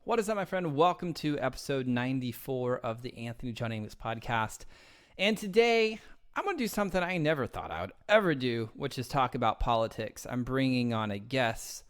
What is up, my friend? Welcome to episode 94 of the Anthony John Amos podcast. And today, I'm going to do something I never thought I would ever do, which is talk about politics. I'm bringing on a guest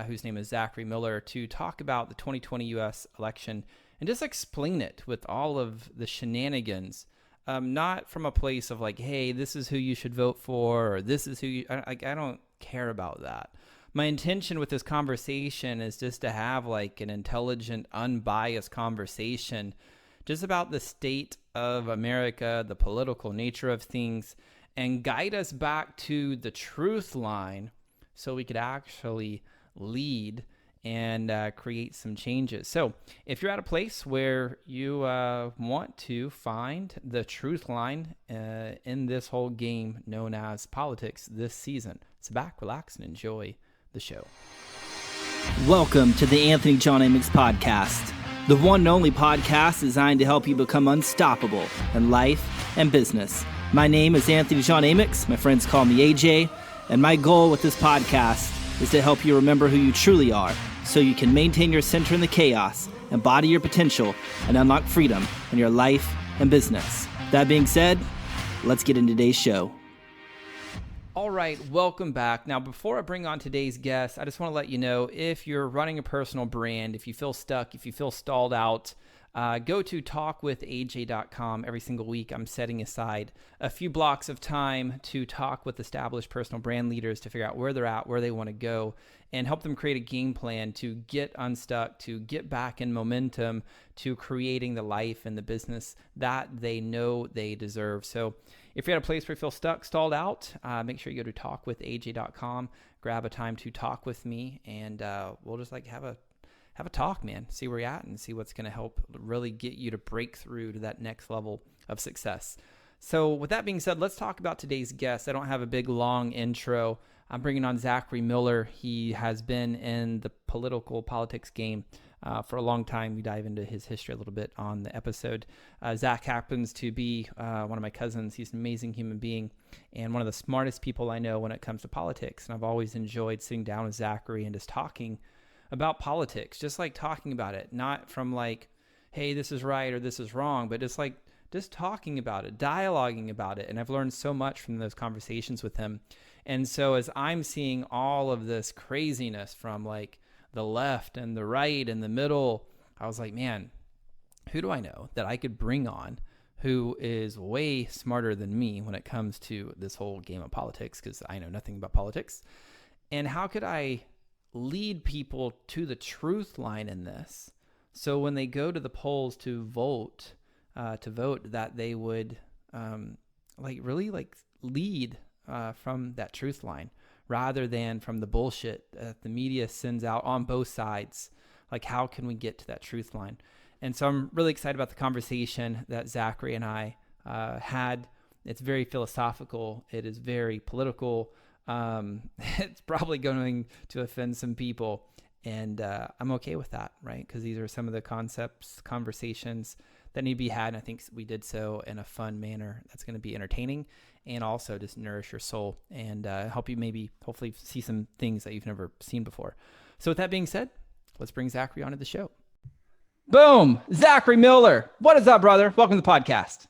whose name is Zachary Miller to talk about the 2020 U.S. election and just explain it with all of the shenanigans. Not from a place of like, hey, this is who you should vote for, or this is who you... I don't care about that. My intention with this conversation is just to have like an intelligent, unbiased conversation just about the state of America, the political nature of things, and guide us back to the truth line so we could actually lead and create some changes. So if you're at a place where you want to find the truth line in this whole game known as politics this season, sit back, relax, and enjoy the show. Welcome to the Anthony John Amos podcast, the one and only podcast designed to help you become unstoppable in life and business. My name is Anthony John Amos. My friends call me AJ, and my goal with this podcast is to help you remember who you truly are so you can maintain your center in the chaos, embody your potential, and unlock freedom in your life and business. That being said, let's get into today's show. All right, welcome back. Now, before I bring on today's guest, I just want to let you know, if you're running a personal brand, if you feel stuck, if you feel stalled out, go to talkwithaj.com. Every single week, I'm setting aside a few blocks of time to talk with established personal brand leaders to figure out where they're at, where they want to go, and help them create a game plan to get unstuck, to get back in momentum, to creating the life and the business that they know they deserve. So if you're at a place where you feel stuck, stalled out, make sure you go to talkwithaj.com, grab a time to talk with me, and we'll just like have a talk, man. See where you're at and see what's going to help really get you to break through to that next level of success. So with that being said, let's talk about today's guest. I don't have a big, long intro. I'm bringing on Zachary Miller. He has been in the politics game for a long time. We dive into his history a little bit on the episode. Zach happens to be one of my cousins. He's an amazing human being and one of the smartest people I know when it comes to politics. And I've always enjoyed sitting down with Zachary and just talking about politics, just like talking about it, not from like, hey, this is right or this is wrong, but just talking about it, dialoguing about it. And I've learned so much from those conversations with him. And so as I'm seeing all of this craziness from like the left and the right and the middle, I was like, man, who do I know that I could bring on who is way smarter than me when it comes to this whole game of politics? Because I know nothing about politics. And how could I lead people to the truth line in this, so when they go to the polls to vote, that they would really lead from that truth line rather than from the bullshit that the media sends out on both sides. Like, how can we get to that truth line? And so I'm really excited about the conversation that Zachary and I had. It's very philosophical. It is very political. It's probably going to offend some people, and I'm okay with that, right? Because these are some of the conversations that need to be had, and I think we did so in a fun manner that's going to be entertaining and also just nourish your soul and help you hopefully see some things that you've never seen before. So with that being said, let's bring Zachary onto the show. Boom! Zachary Miller. What is up, brother? Welcome to the podcast.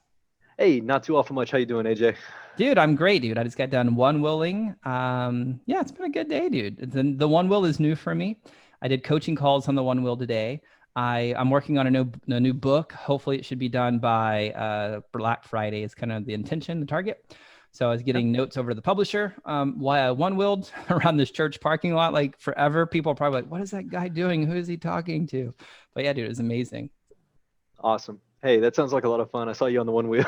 Hey, not too awful much. How you doing, AJ? Dude, I'm great, dude. I just got done one willing. Yeah, it's been a good day, dude. The one will is new for me. I did coaching calls on the one will today. I'm working on a new book. Hopefully it should be done by Black Friday is kind of the intention, the target. So I was getting notes over to the publisher. Why I one-willed around this church parking lot like forever. People are probably like, what is that guy doing? Who is he talking to? But yeah, dude, it was amazing. Awesome. Hey, that sounds like a lot of fun. I saw you on the one wheel.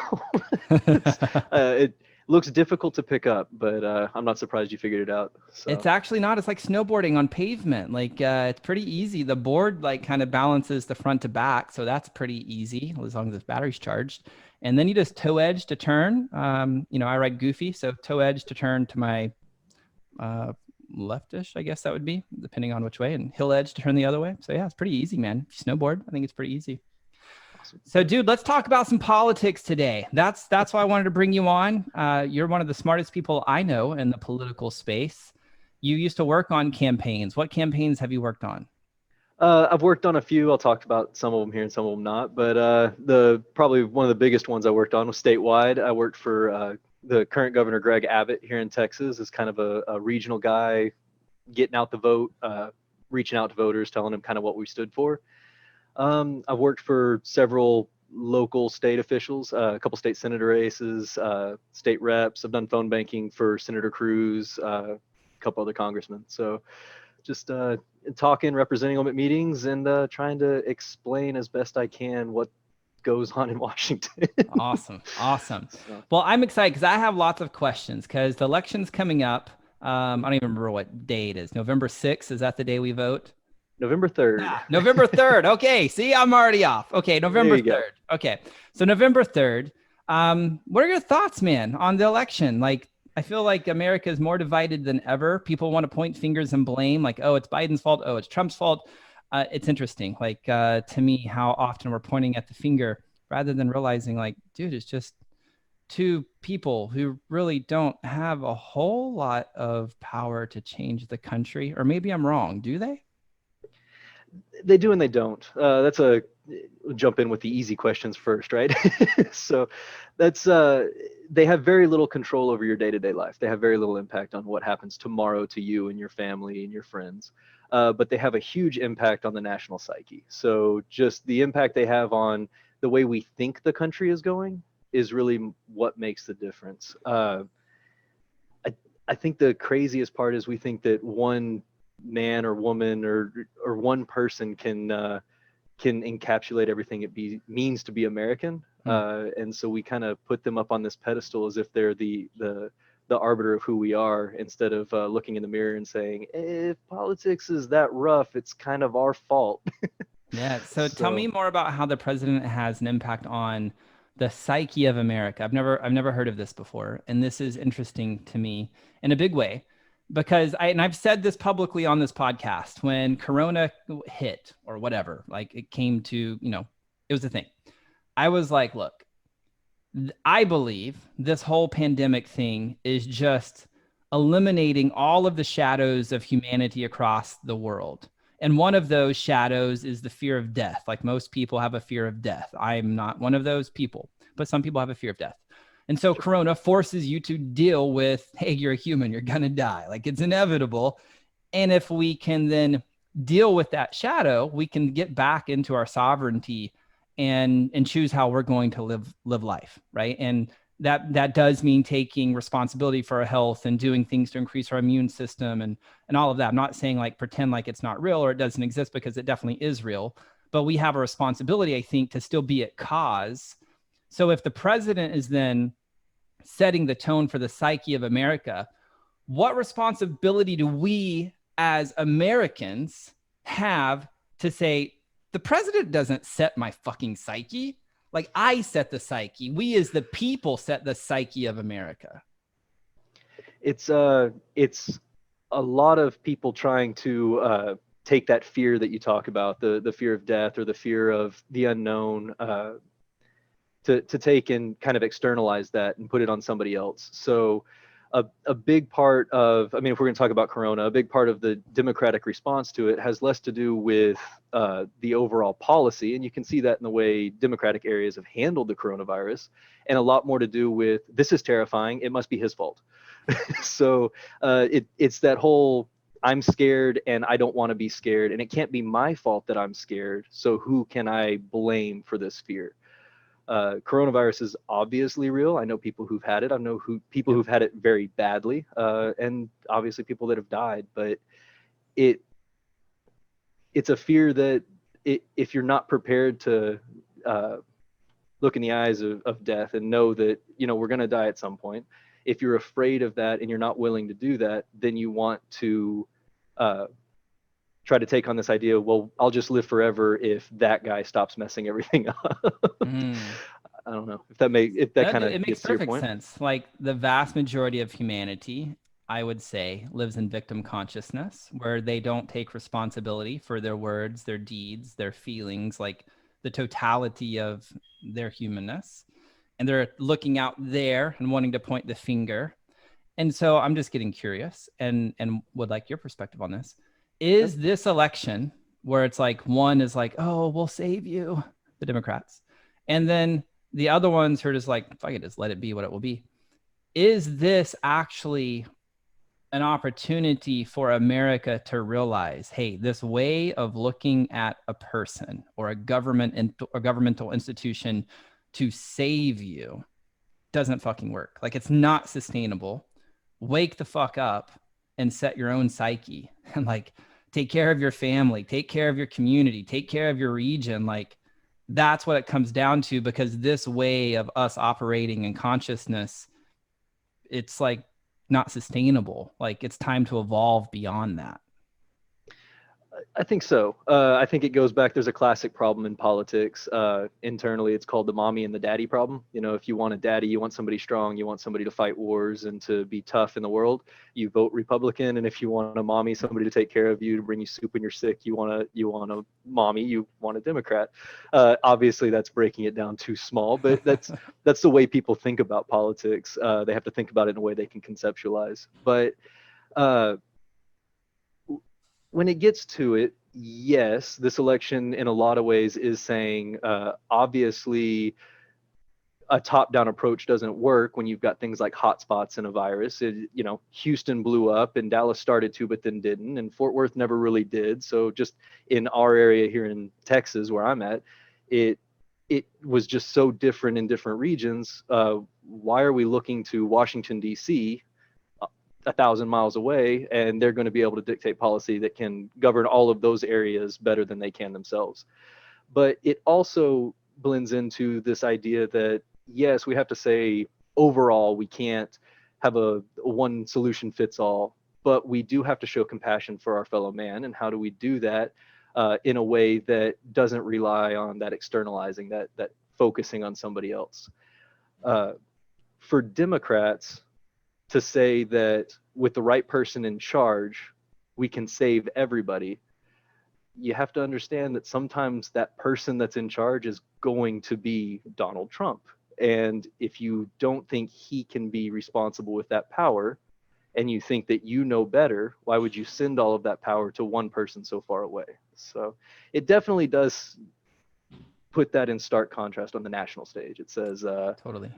It looks difficult to pick up, but I'm not surprised you figured it out. So. It's actually not. It's like snowboarding on pavement. Like it's pretty easy. The board like kind of balances the front to back, so that's pretty easy as long as the battery's charged. And then you just toe edge to turn. I ride goofy, so toe edge to turn to my leftish, I guess that would be, depending on which way, and hill edge to turn the other way. So yeah, it's pretty easy, man. If you snowboard, I think it's pretty easy. So, dude, let's talk about some politics today. That's why I wanted to bring you on. You're one of the smartest people I know in the political space. You used to work on campaigns. What campaigns have you worked on? I've worked on a few. I'll talk about some of them here and some of them not. But the probably one of the biggest ones I worked on was statewide. I worked for the current governor, Greg Abbott, here in Texas, is kind of a regional guy, getting out the vote, reaching out to voters, telling them kind of what we stood for. I've worked for several local state officials, a couple state senator races, state reps. I've done phone banking for Senator Cruz, a couple other congressmen. So just talking, representing them at meetings, and trying to explain as best I can what goes on in Washington. Awesome. Awesome. So, Well, I'm excited because I have lots of questions because the election's coming up. I don't even remember what day it is. November 6th. Is that the day we vote? November 3rd. November 3rd. Okay. See, I'm already off. Okay. November 3rd. Go. Okay. So November 3rd. What are your thoughts, man, on the election? Like, I feel like America is more divided than ever. People want to point fingers and blame, like, oh, it's Biden's fault. Oh, it's Trump's fault. It's interesting, like, to me, how often we're pointing at the finger rather than realizing, like, dude, it's just two people who really don't have a whole lot of power to change the country. Or maybe I'm wrong. Do they? They do and they don't. That's jump in with the easy questions first, right? So that's they have very little control over your day-to-day life. They have very little impact on what happens tomorrow to you and your family and your friends. But they have a huge impact on the national psyche. So just the impact they have on the way we think the country is going is really what makes the difference. I think the craziest part is we think that one man or woman or one person can encapsulate everything it means to be American, and so we kind of put them up on this pedestal as if they're the arbiter of who we are, instead of looking in the mirror and saying, if politics is that rough, it's kind of our fault. Yeah. So tell me more about how the president has an impact on the psyche of America. I've never heard of this before, and this is interesting to me in a big way. Because I've said this publicly on this podcast, when Corona hit or whatever, like it came to, it was a thing. I was like, look, I believe this whole pandemic thing is just eliminating all of the shadows of humanity across the world. And one of those shadows is the fear of death. Like, most people have a fear of death. I'm not one of those people, but some people have a fear of death. And so Corona forces you to deal with, hey, you're a human, you're going to die. Like, it's inevitable. And if we can then deal with that shadow, we can get back into our sovereignty and choose how we're going to live life, right? And that does mean taking responsibility for our health and doing things to increase our immune system and all of that. I'm not saying like pretend like it's not real or it doesn't exist, because it definitely is real. But we have a responsibility, I think, to still be at cause. So if the president is then setting the tone for the psyche of America, what responsibility do we as Americans have to say, the president doesn't set my fucking psyche? Like, I set the psyche. We as the people set the psyche of America. It's a lot of people trying to take that fear that you talk about, the fear of death or the fear of the unknown, to take and kind of externalize that and put it on somebody else. So a big part of, I mean, if we're going to talk about Corona, a big part of the Democratic response to it has less to do with the overall policy. And you can see that in the way Democratic areas have handled the coronavirus, and a lot more to do with, this is terrifying, it must be his fault. So it's that whole, I'm scared and I don't want to be scared, and it can't be my fault that I'm scared. So who can I blame for this fear? Coronavirus is obviously real. I know people who've had it. I know people who've had it very badly, and obviously people that have died. But it's a fear that if you're not prepared to look in the eyes of death and know that we're going to die at some point, if you're afraid of that and you're not willing to do that, then you want to try to take on this idea, well, I'll just live forever if that guy stops messing everything up. I don't know if that kind of makes perfect sense. Like, the vast majority of humanity, I would say, lives in victim consciousness, where they don't take responsibility for their words, their deeds, their feelings, like the totality of their humanness. And they're looking out there and wanting to point the finger. And so I'm just getting curious and would like your perspective on this. Is this election where it's like one is like, oh, we'll save you, the Democrats. And then the other ones who are just like, fuck it, just let it be what it will be. Is this actually an opportunity for America to realize, hey, this way of looking at a person or a governmental institution to save you doesn't fucking work. Like, it's not sustainable. Wake the fuck up and set your own psyche and like take care of your family, take care of your community, take care of your region. Like, that's what it comes down to, because this way of us operating in consciousness, it's like not sustainable. Like, it's time to evolve beyond that. I think so. I think it goes back. There's a classic problem in politics. Internally, it's called the mommy and the daddy problem. You know, if you want a daddy, you want somebody strong, you want somebody to fight wars and to be tough in the world, you vote Republican. And if you want a mommy, somebody to take care of you, to bring you soup when you're sick, you want a mommy, you want a Democrat. Obviously, that's breaking it down too small, but that's the way people think about politics. They have to think about it in a way they can conceptualize. But when it gets to it, yes, this election in a lot of ways is saying, obviously, a top-down approach doesn't work when you've got things like hotspots in a virus. Houston blew up and Dallas started to, but then didn't, and Fort Worth never really did. So just in our area here in Texas, where I'm at, it was just so different in different regions. Why are we looking to Washington, D.C., 1,000 miles away, and they're going to be able to dictate policy that can govern all of those areas better than they can themselves? But it also blends into this idea that, yes, we have to say overall we can't have a one solution fits all, but we do have to show compassion for our fellow man. And how do we do that in a way that doesn't rely on that externalizing, that focusing on somebody else? For Democrats to say that with the right person in charge, we can save everybody, you have to understand that sometimes that person that's in charge is going to be Donald Trump. And if you don't think he can be responsible with that power, and you think that you know better, why would you send all of that power to one person so far away? So it definitely does put that in stark contrast on the national stage. It says, Totally.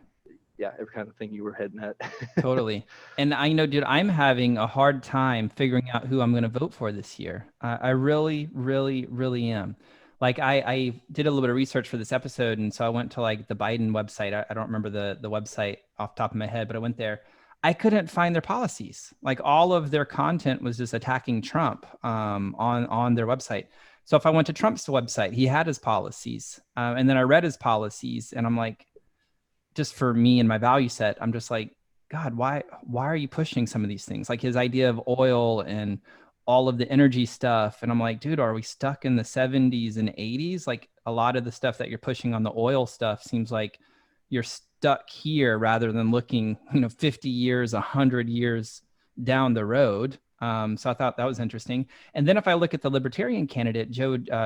Yeah, every kind of thing you were heading at. Totally. And I know, dude, I'm having a hard time figuring out who I'm going to vote for this year. I really, really, really am. Like, I did a little bit of research for this episode. And so I went to like the Biden website. I don't remember the website off the top of my head, but I went there. I couldn't find their policies. Like, all of their content was just attacking Trump on their website. So if I went to Trump's website, he had his policies. And then I read his policies and I'm like, just for me and my value set, I'm just like, God, why are you pushing some of these things? Like his idea of oil and all of the energy stuff. And I'm like, dude, are we stuck in the 70s and 80s? Like, a lot of the stuff that you're pushing on the oil stuff seems like you're stuck here rather than looking, 50 years, 100 years down the road. So I thought that was interesting. And then if I look at the Libertarian candidate, Jorgensen.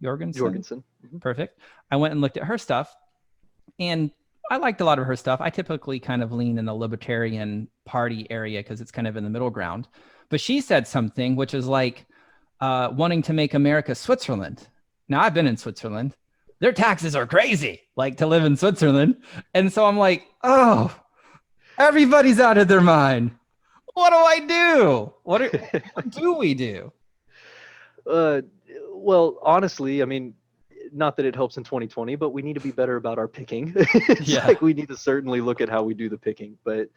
Mm-hmm. Perfect. I went and looked at her stuff. And I liked a lot of her stuff. I typically kind of lean in the Libertarian Party area because it's kind of in the middle ground. But she said something which is like wanting to make America Switzerland. Now, I've been in Switzerland. Their taxes are crazy, like to live in Switzerland. And so I'm like, oh, everybody's out of their mind. What do I do? What do we do? Well, honestly, I mean, not that it helps in 2020, but we need to be better about our picking. It's like we need to certainly look at how we do the picking. But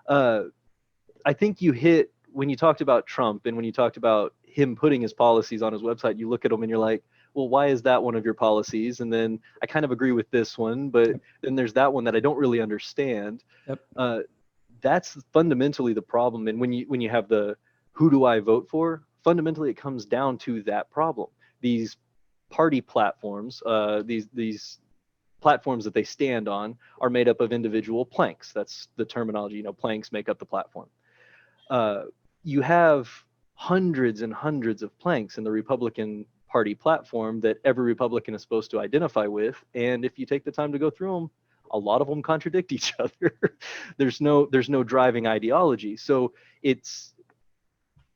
I think you hit, when you talked about Trump and when you talked about him putting his policies on his website, you look at them and you're like, well, why is that one of your policies? And then I kind of agree with this one, but then there's that one that I don't really understand. Yep. That's fundamentally the problem. And when you have the who do I vote for, fundamentally it comes down to that problem. These party platforms, these platforms that they stand on, are made up of individual planks. That's the terminology. Planks make up the platform. You have hundreds and hundreds of planks in the Republican Party platform that every Republican is supposed to identify with, and if you take the time to go through them, a lot of them contradict each other. There's no driving ideology. So it's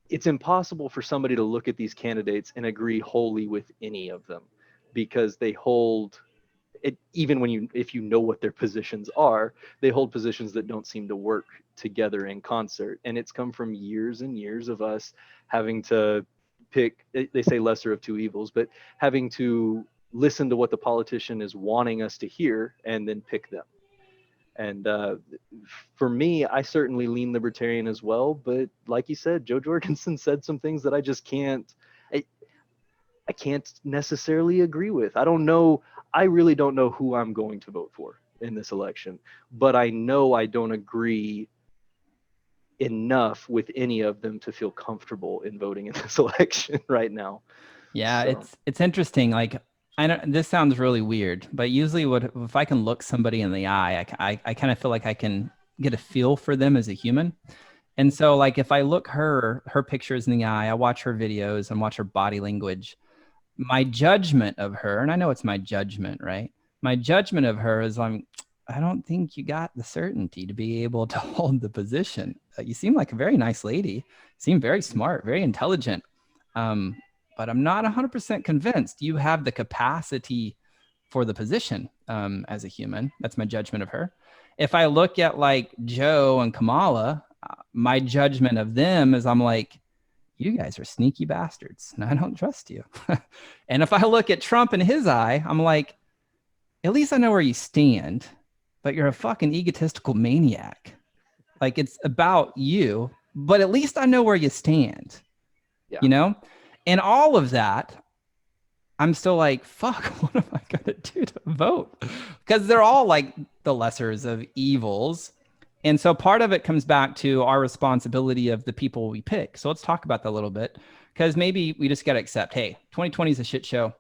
it's impossible for somebody to look at these candidates and agree wholly with any of them, because they hold it, even when if you know what their positions are, they hold positions that don't seem to work together in concert. And it's come from years and years of us having to pick, they say lesser of two evils, but having to listen to what the politician is wanting us to hear and then pick them. And for me, I certainly lean libertarian as well. But like you said, Joe Jorgensen said some things that I just can't, I, I can't necessarily agree with. I don't know. I really don't know who I'm going to vote for in this election, but I know I don't agree enough with any of them to feel comfortable in voting in this election right now. Yeah, So, it's interesting. Like, I know this sounds really weird, but usually what if I can look somebody in the eye, I kind of feel like I can get a feel for them as a human. And so like if I look her pictures in the eye, I watch her videos and watch her body language, my judgment of her, and I know it's my judgment, right? My judgment of her is I don't think you got the certainty to be able to hold the position. You seem like a very nice lady. You seem very smart, very intelligent. Um, but I'm not 100% convinced you have the capacity for the position as a human. That's my judgment of her. If I look at like Joe and Kamala, my judgment of them is I'm like, you guys are sneaky bastards and I don't trust you. And if I look at Trump in his eye, I'm like, at least I know where you stand, but you're a fucking egotistical maniac. Like it's about you, but at least I know where you stand, yeah. you know? And all of that, I'm still like, fuck, what am I going to do to vote? Because they're all like the lessers of evils. And so part of it comes back to our responsibility of the people we pick. So let's talk about that a little bit, because maybe we just got to accept, hey, 2020 is a shit show.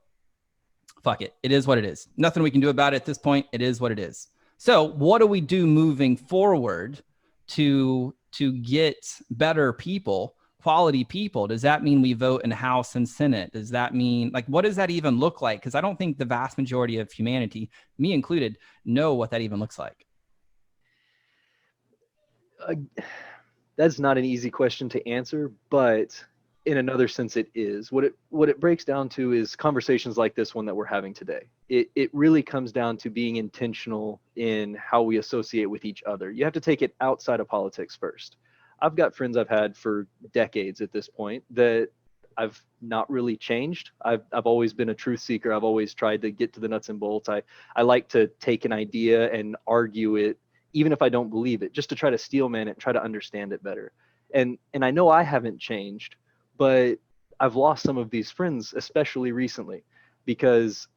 Fuck it. It is what it is. Nothing we can do about it at this point. It is what it is. So what do we do moving forward to get better people, quality people? Does that mean we vote in House and Senate? Does that mean, like, what does that even look like? Because I don't think the vast majority of humanity, me included, know what that even looks like. That's not an easy question to answer, but in another sense it is. What it breaks down to is conversations like this one that we're having today. It really comes down to being intentional in how we associate with each other. You have to take it outside of politics first. I've got friends I've had for decades at this point that I've not really changed. I've always been a truth seeker. I've always tried to get to the nuts and bolts. I like to take an idea and argue it, even if I don't believe it, just to try to steelman it and try to understand it better. And I know I haven't changed, but I've lost some of these friends, especially recently, because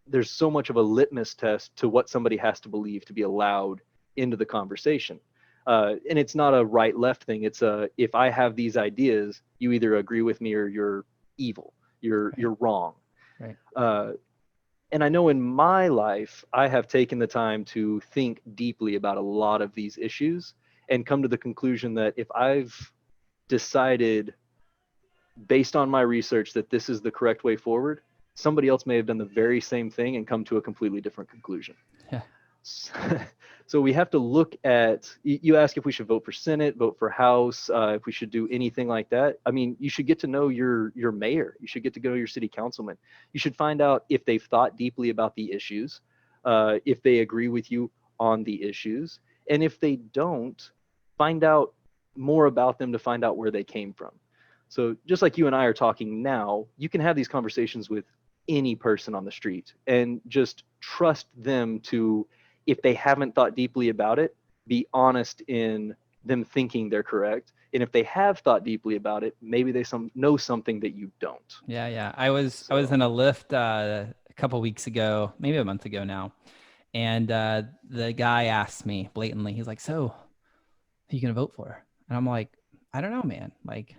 there's so much of a litmus test to what somebody has to believe to be allowed into the conversation. And it's not a right left thing. It's a, if I have these ideas, you either agree with me or you're evil. You're wrong. Right. And I know in my life, I have taken the time to think deeply about a lot of these issues and come to the conclusion that if I've decided based on my research that this is the correct way forward, somebody else may have done the very same thing and come to a completely different conclusion. Yeah. So we have to look at, you ask if we should vote for Senate, vote for House, if we should do anything like that. I mean, you should get to know your mayor. You should get to know your city councilman. You should find out if they've thought deeply about the issues, if they agree with you on the issues. And if they don't, find out more about them to find out where they came from. So just like you and I are talking now, you can have these conversations with any person on the street and just trust them to, if they haven't thought deeply about it, be honest in them thinking they're correct. And if they have thought deeply about it, maybe they know something that you don't. Yeah. I was in a Lyft a couple weeks ago, maybe a month ago now. And the guy asked me blatantly, he's like, so who you going to vote for? And I'm like, I don't know, man. Like,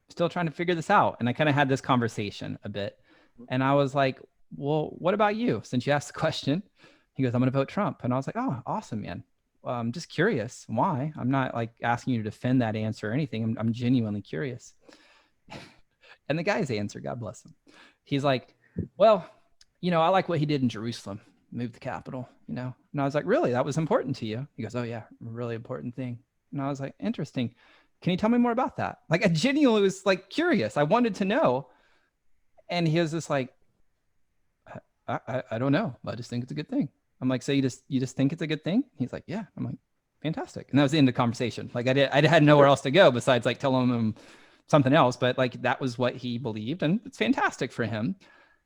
still trying to figure this out. And I kind of had this conversation a bit. And I was like, well, what about you? Since you asked the question, he goes, I'm going to vote Trump. And I was like, oh, awesome, man. I'm just curious why. I'm not like asking you to defend that answer or anything. I'm genuinely curious. And the guy's answer, God bless him. He's like, well, I like what he did in Jerusalem, moved the capital, And I was like, really? That was important to you? He goes, oh yeah, really important thing. And I was like, interesting. can you tell me more about that? Like I genuinely was like curious. I wanted to know. And he was just like, I don't know. I just think it's a good thing. I'm like, so you just think it's a good thing? He's like, yeah. I'm like, fantastic. And that was the end of the conversation. Like I had nowhere else to go besides like telling him something else, but like that was what he believed, and it's fantastic for him.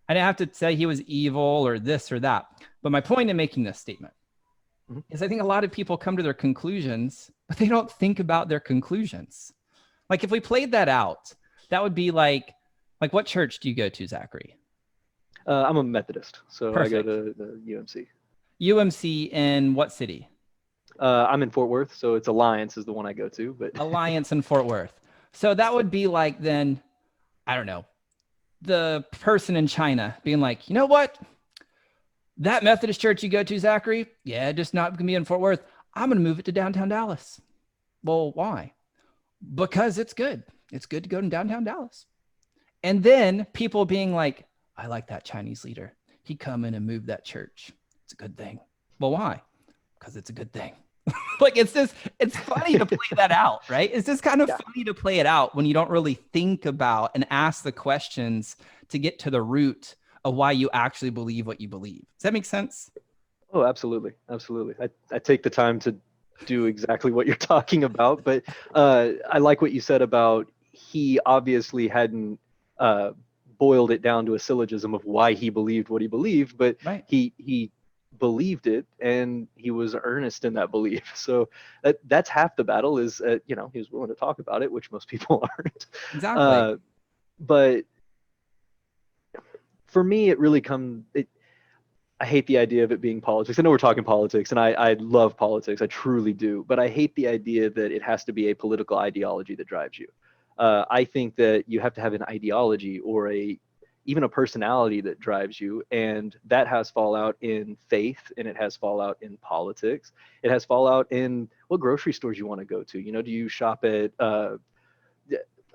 I didn't have to say he was evil or this or that. But my point in making this statement is I think a lot of people come to their conclusions, but they don't think about their conclusions. Like if we played that out, that would be like what church do you go to, Zachary? I'm a Methodist, so Perfect. I go to the UMC. UMC in what city? I'm in Fort Worth, so it's Alliance is the one I go to. But Alliance in Fort Worth. So that would be like then, I don't know, the person in China being like, you know what? That Methodist church you go to, Zachary, yeah, just not going to be in Fort Worth. I'm going to move it to downtown Dallas. Well, why? Because it's good. It's good to go to downtown Dallas. And then people being like, I like that Chinese leader. He come in and move that church. It's a good thing. Well, why? Because it's a good thing. Like it's funny to play that out, right? It's just kind of funny to play it out when you don't really think about and ask the questions to get to the root of why you actually believe what you believe. Does that make sense? Oh, absolutely. Absolutely. I take the time to do exactly what you're talking about, but I like what you said about he obviously hadn't boiled it down to a syllogism of why he believed what he believed, but right. he believed it and he was earnest in that belief. So that's half the battle is, he was willing to talk about it, which most people aren't. Exactly. But for me, it really I hate the idea of it being politics. I know we're talking politics, and I love politics. I truly do. But I hate the idea that it has to be a political ideology that drives you. I think that you have to have an ideology or even a personality that drives you, and that has fallout in faith, and it has fallout in politics. It has fallout in what grocery stores you want to go to. Do you shop at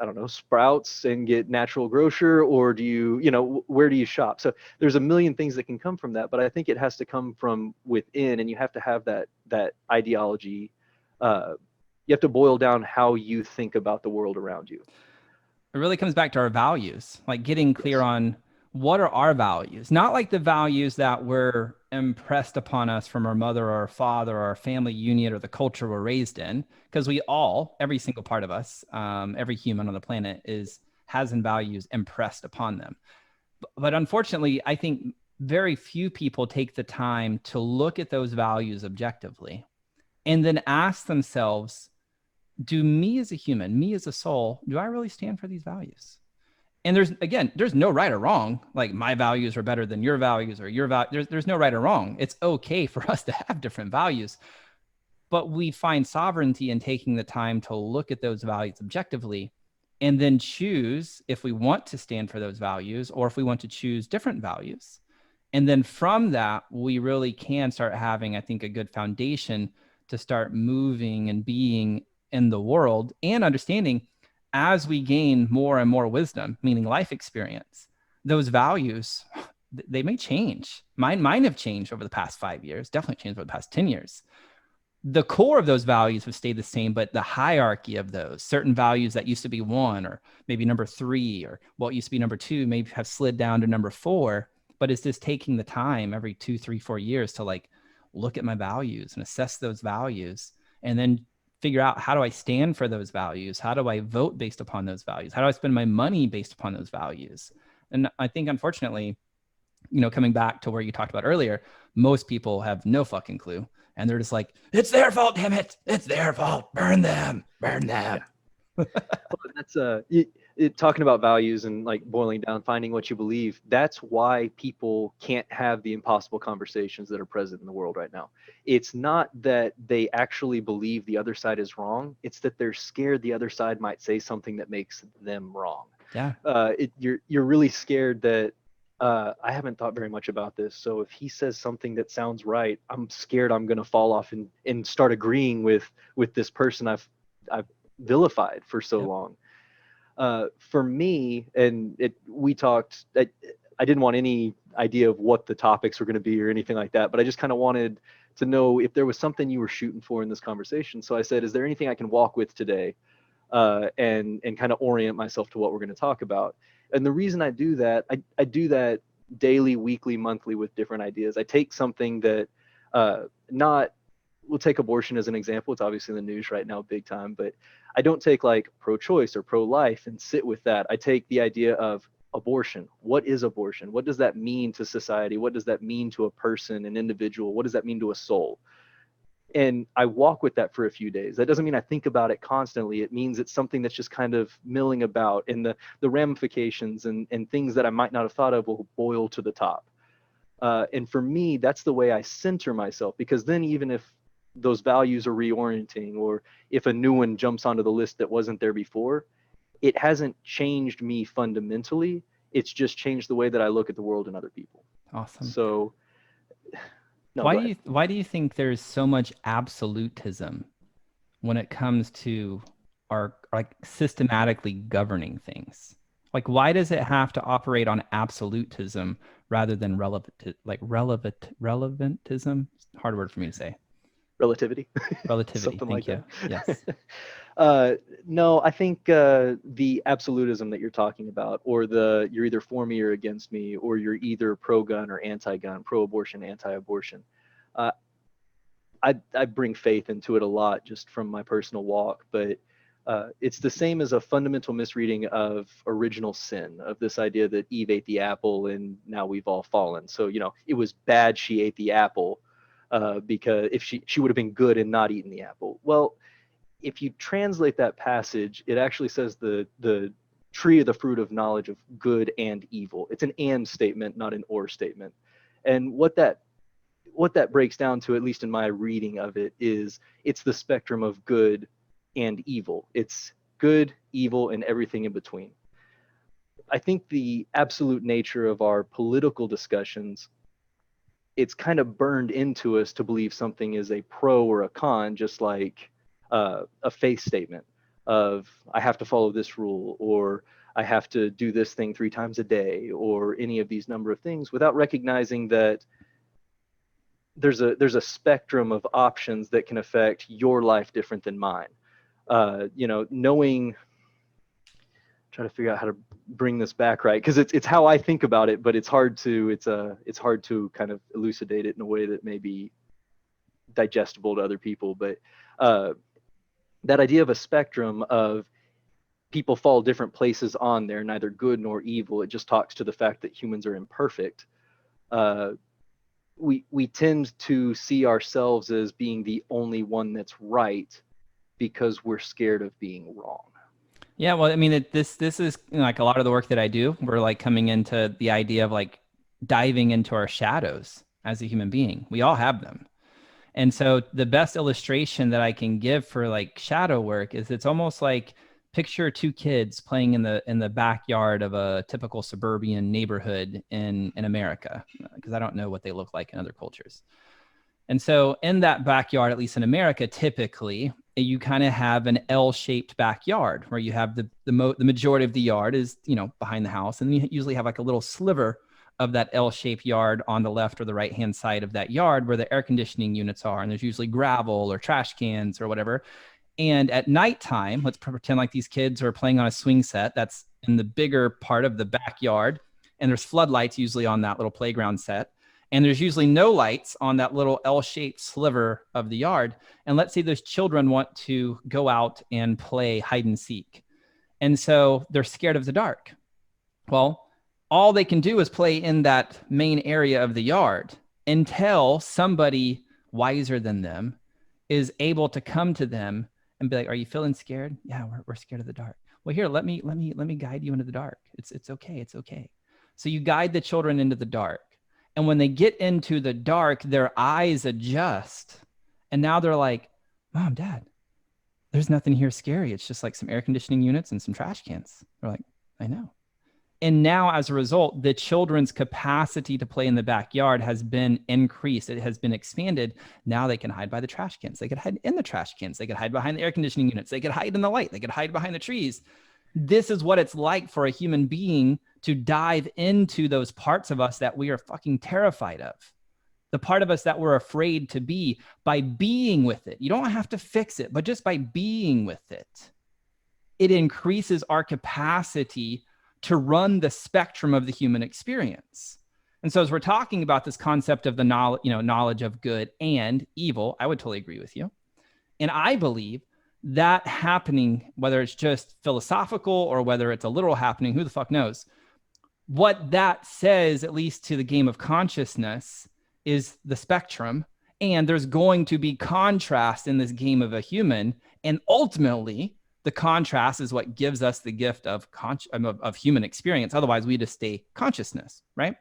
I don't know, Sprouts and get natural grocer, or do you, where do you shop? So there's a million things that can come from that, but I think it has to come from within, and you have to have that ideology. You have to boil down how you think about the world around you. It really comes back to our values, like getting clear on what are our values, not like the values that were impressed upon us from our mother or our father or our family unit or the culture we're raised in, because every single part of us, every human on the planet has values impressed upon them. But unfortunately, I think very few people take the time to look at those values objectively and then ask themselves, do me as a human, me as a soul, do I really stand for these values? And there's no right or wrong. Like my values are better than your values or your value. There's no right or wrong. It's okay for us to have different values, but we find sovereignty in taking the time to look at those values objectively and then choose if we want to stand for those values or if we want to choose different values. And then from that, we really can start having, I think, a good foundation to start moving and being in the world and understanding as we gain more and more wisdom, meaning life experience, those values, they may change. Mine have changed over the past 5 years, definitely changed over the past 10 years. The core of those values have stayed the same, but the hierarchy of those certain values that used to be 1 or maybe number 3 or what used to be number 2 maybe have slid down to number 4. But it's just taking the time every 2, 3, 4 years to like look at my values and assess those values and then figure out, how do I stand for those values? How do I vote based upon those values? How do I spend my money based upon those values? And I think, unfortunately, coming back to where you talked about earlier, most people have no fucking clue. And they're just like, it's their fault, damn it. It's their fault. Burn them. Burn them. Yeah. Well, that's talking about values and like boiling down, finding what you believe. That's why people can't have the impossible conversations that are present in the world right now. It's not that they actually believe the other side is wrong. It's that they're scared the other side might say something that makes them wrong. Yeah. You're really scared that I haven't thought very much about this. So if he says something that sounds right, I'm scared I'm going to fall off and start agreeing with this person I've vilified for so long. For me, and we talked, I didn't want any idea of what the topics were going to be or anything like that, but I just kind of wanted to know if there was something you were shooting for in this conversation. So I said, is there anything I can walk with today and kind of orient myself to what we're going to talk about. And the reason I do that, I do that daily, weekly, monthly with different ideas. I take something that not we'll take abortion as an example. It's obviously in the news right now, big time, but I don't take like pro-choice or pro-life and sit with that. I take the idea of abortion. What is abortion? What does that mean to society? What does that mean to a person, an individual? What does that mean to a soul? And I walk with that for a few days. That doesn't mean I think about it constantly. It means it's something that's just kind of milling about, and the ramifications and things that I might not have thought of will boil to the top. And for me, that's the way I center myself, because then even if those values are reorienting, or if a new one jumps onto the list that wasn't there before, it hasn't changed me fundamentally. It's just changed the way that I look at the world and other people. Awesome. So no, why do you think there's so much absolutism when it comes to our like systematically governing things? Like, why does it have to operate on absolutism rather than relevantism? Hard word for me to say. Relativity. Relativity. Something Thank like you. Yes. No, I think the absolutism that you're talking about, or the you're either for me or against me, or you're either pro-gun or anti-gun, pro-abortion, anti-abortion. I bring faith into it a lot just from my personal walk, but it's the same as a fundamental misreading of original sin, of this idea that Eve ate the apple and now we've all fallen. So, it was bad she ate the apple because if she would have been good and not eaten the apple. Well, if you translate that passage, it actually says the tree of the fruit of knowledge of good and evil. It's an and statement, not an or statement. And what that breaks down to, at least in my reading of it, is it's the spectrum of good and evil. It's good, evil, and everything in between. I think the absolute nature of our political discussions, it's kind of burned into us to believe something is a pro or a con, just like a faith statement of I have to follow this rule, or I have to do this thing 3 times a day, or any of these number of things, without recognizing that there's a spectrum of options that can affect your life different than mine. Knowing, trying to figure out how to bring this back right, because it's how I think about it, but it's hard to kind of elucidate it in a way that may be digestible to other people. But that idea of a spectrum of people fall different places on there, neither good nor evil. It just talks to the fact that humans are imperfect. We tend to see ourselves as being the only one that's right because we're scared of being wrong. Yeah, well, I mean, this is like a lot of the work that I do. We're like coming into the idea of like diving into our shadows as a human being. We all have them. And so the best illustration that I can give for like shadow work is it's almost like picture 2 kids playing in the backyard of a typical suburban neighborhood in America, because I don't know what they look like in other cultures. And so in that backyard, at least in America, typically you kind of have an L-shaped backyard where you have the majority of the yard is, behind the house. And you usually have like a little sliver of that L-shaped yard on the left or the right-hand side of that yard where the air conditioning units are. And there's usually gravel or trash cans or whatever. And at nighttime, let's pretend like these kids are playing on a swing set that's in the bigger part of the backyard. And there's floodlights usually on that little playground set. And there's usually no lights on that little L-shaped sliver of the yard. And let's say those children want to go out and play hide and seek. And so they're scared of the dark. Well, all they can do is play in that main area of the yard until somebody wiser than them is able to come to them and be like, "Are you feeling scared?" "Yeah, we're scared of the dark." "Well, here, let me guide you into the dark. It's okay. It's okay." So you guide the children into the dark. And when they get into the dark, their eyes adjust. And now they're like, "Mom, Dad, there's nothing here scary. It's just like some air conditioning units and some trash cans." They're like, "I know." And now, as a result, the children's capacity to play in the backyard has been increased. It has been expanded. Now they can hide by the trash cans. They could hide in the trash cans. They could hide behind the air conditioning units. They could hide in the light. They could hide behind the trees. This is what it's like for a human being to dive into those parts of us that we are fucking terrified of. The part of us that we're afraid to be, by being with it. You don't have to fix it, but just by being with it. it increases our capacity to run the spectrum of the human experience. And so as we're talking about this concept of the knowledge of good and evil, I would totally agree with you. And I believe that happening, whether it's just philosophical or whether it's a literal happening, who the fuck knows? What that says, at least to the game of consciousness, is the spectrum. And there's going to be contrast in this game of a human. And ultimately, the contrast is what gives us the gift of human experience. Otherwise, we just stay consciousness, right?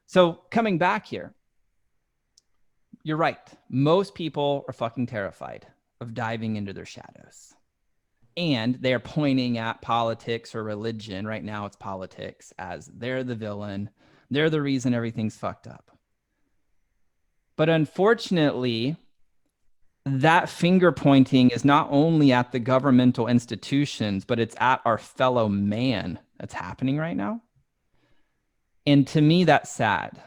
So coming back here, you're right. Most people are fucking terrified of diving into their shadows. And they're pointing at politics or religion. Right now, it's politics as they're the villain. They're the reason everything's fucked up. But unfortunately, that finger pointing is not only at the governmental institutions, but it's at our fellow man that's happening right now. And to me, that's sad.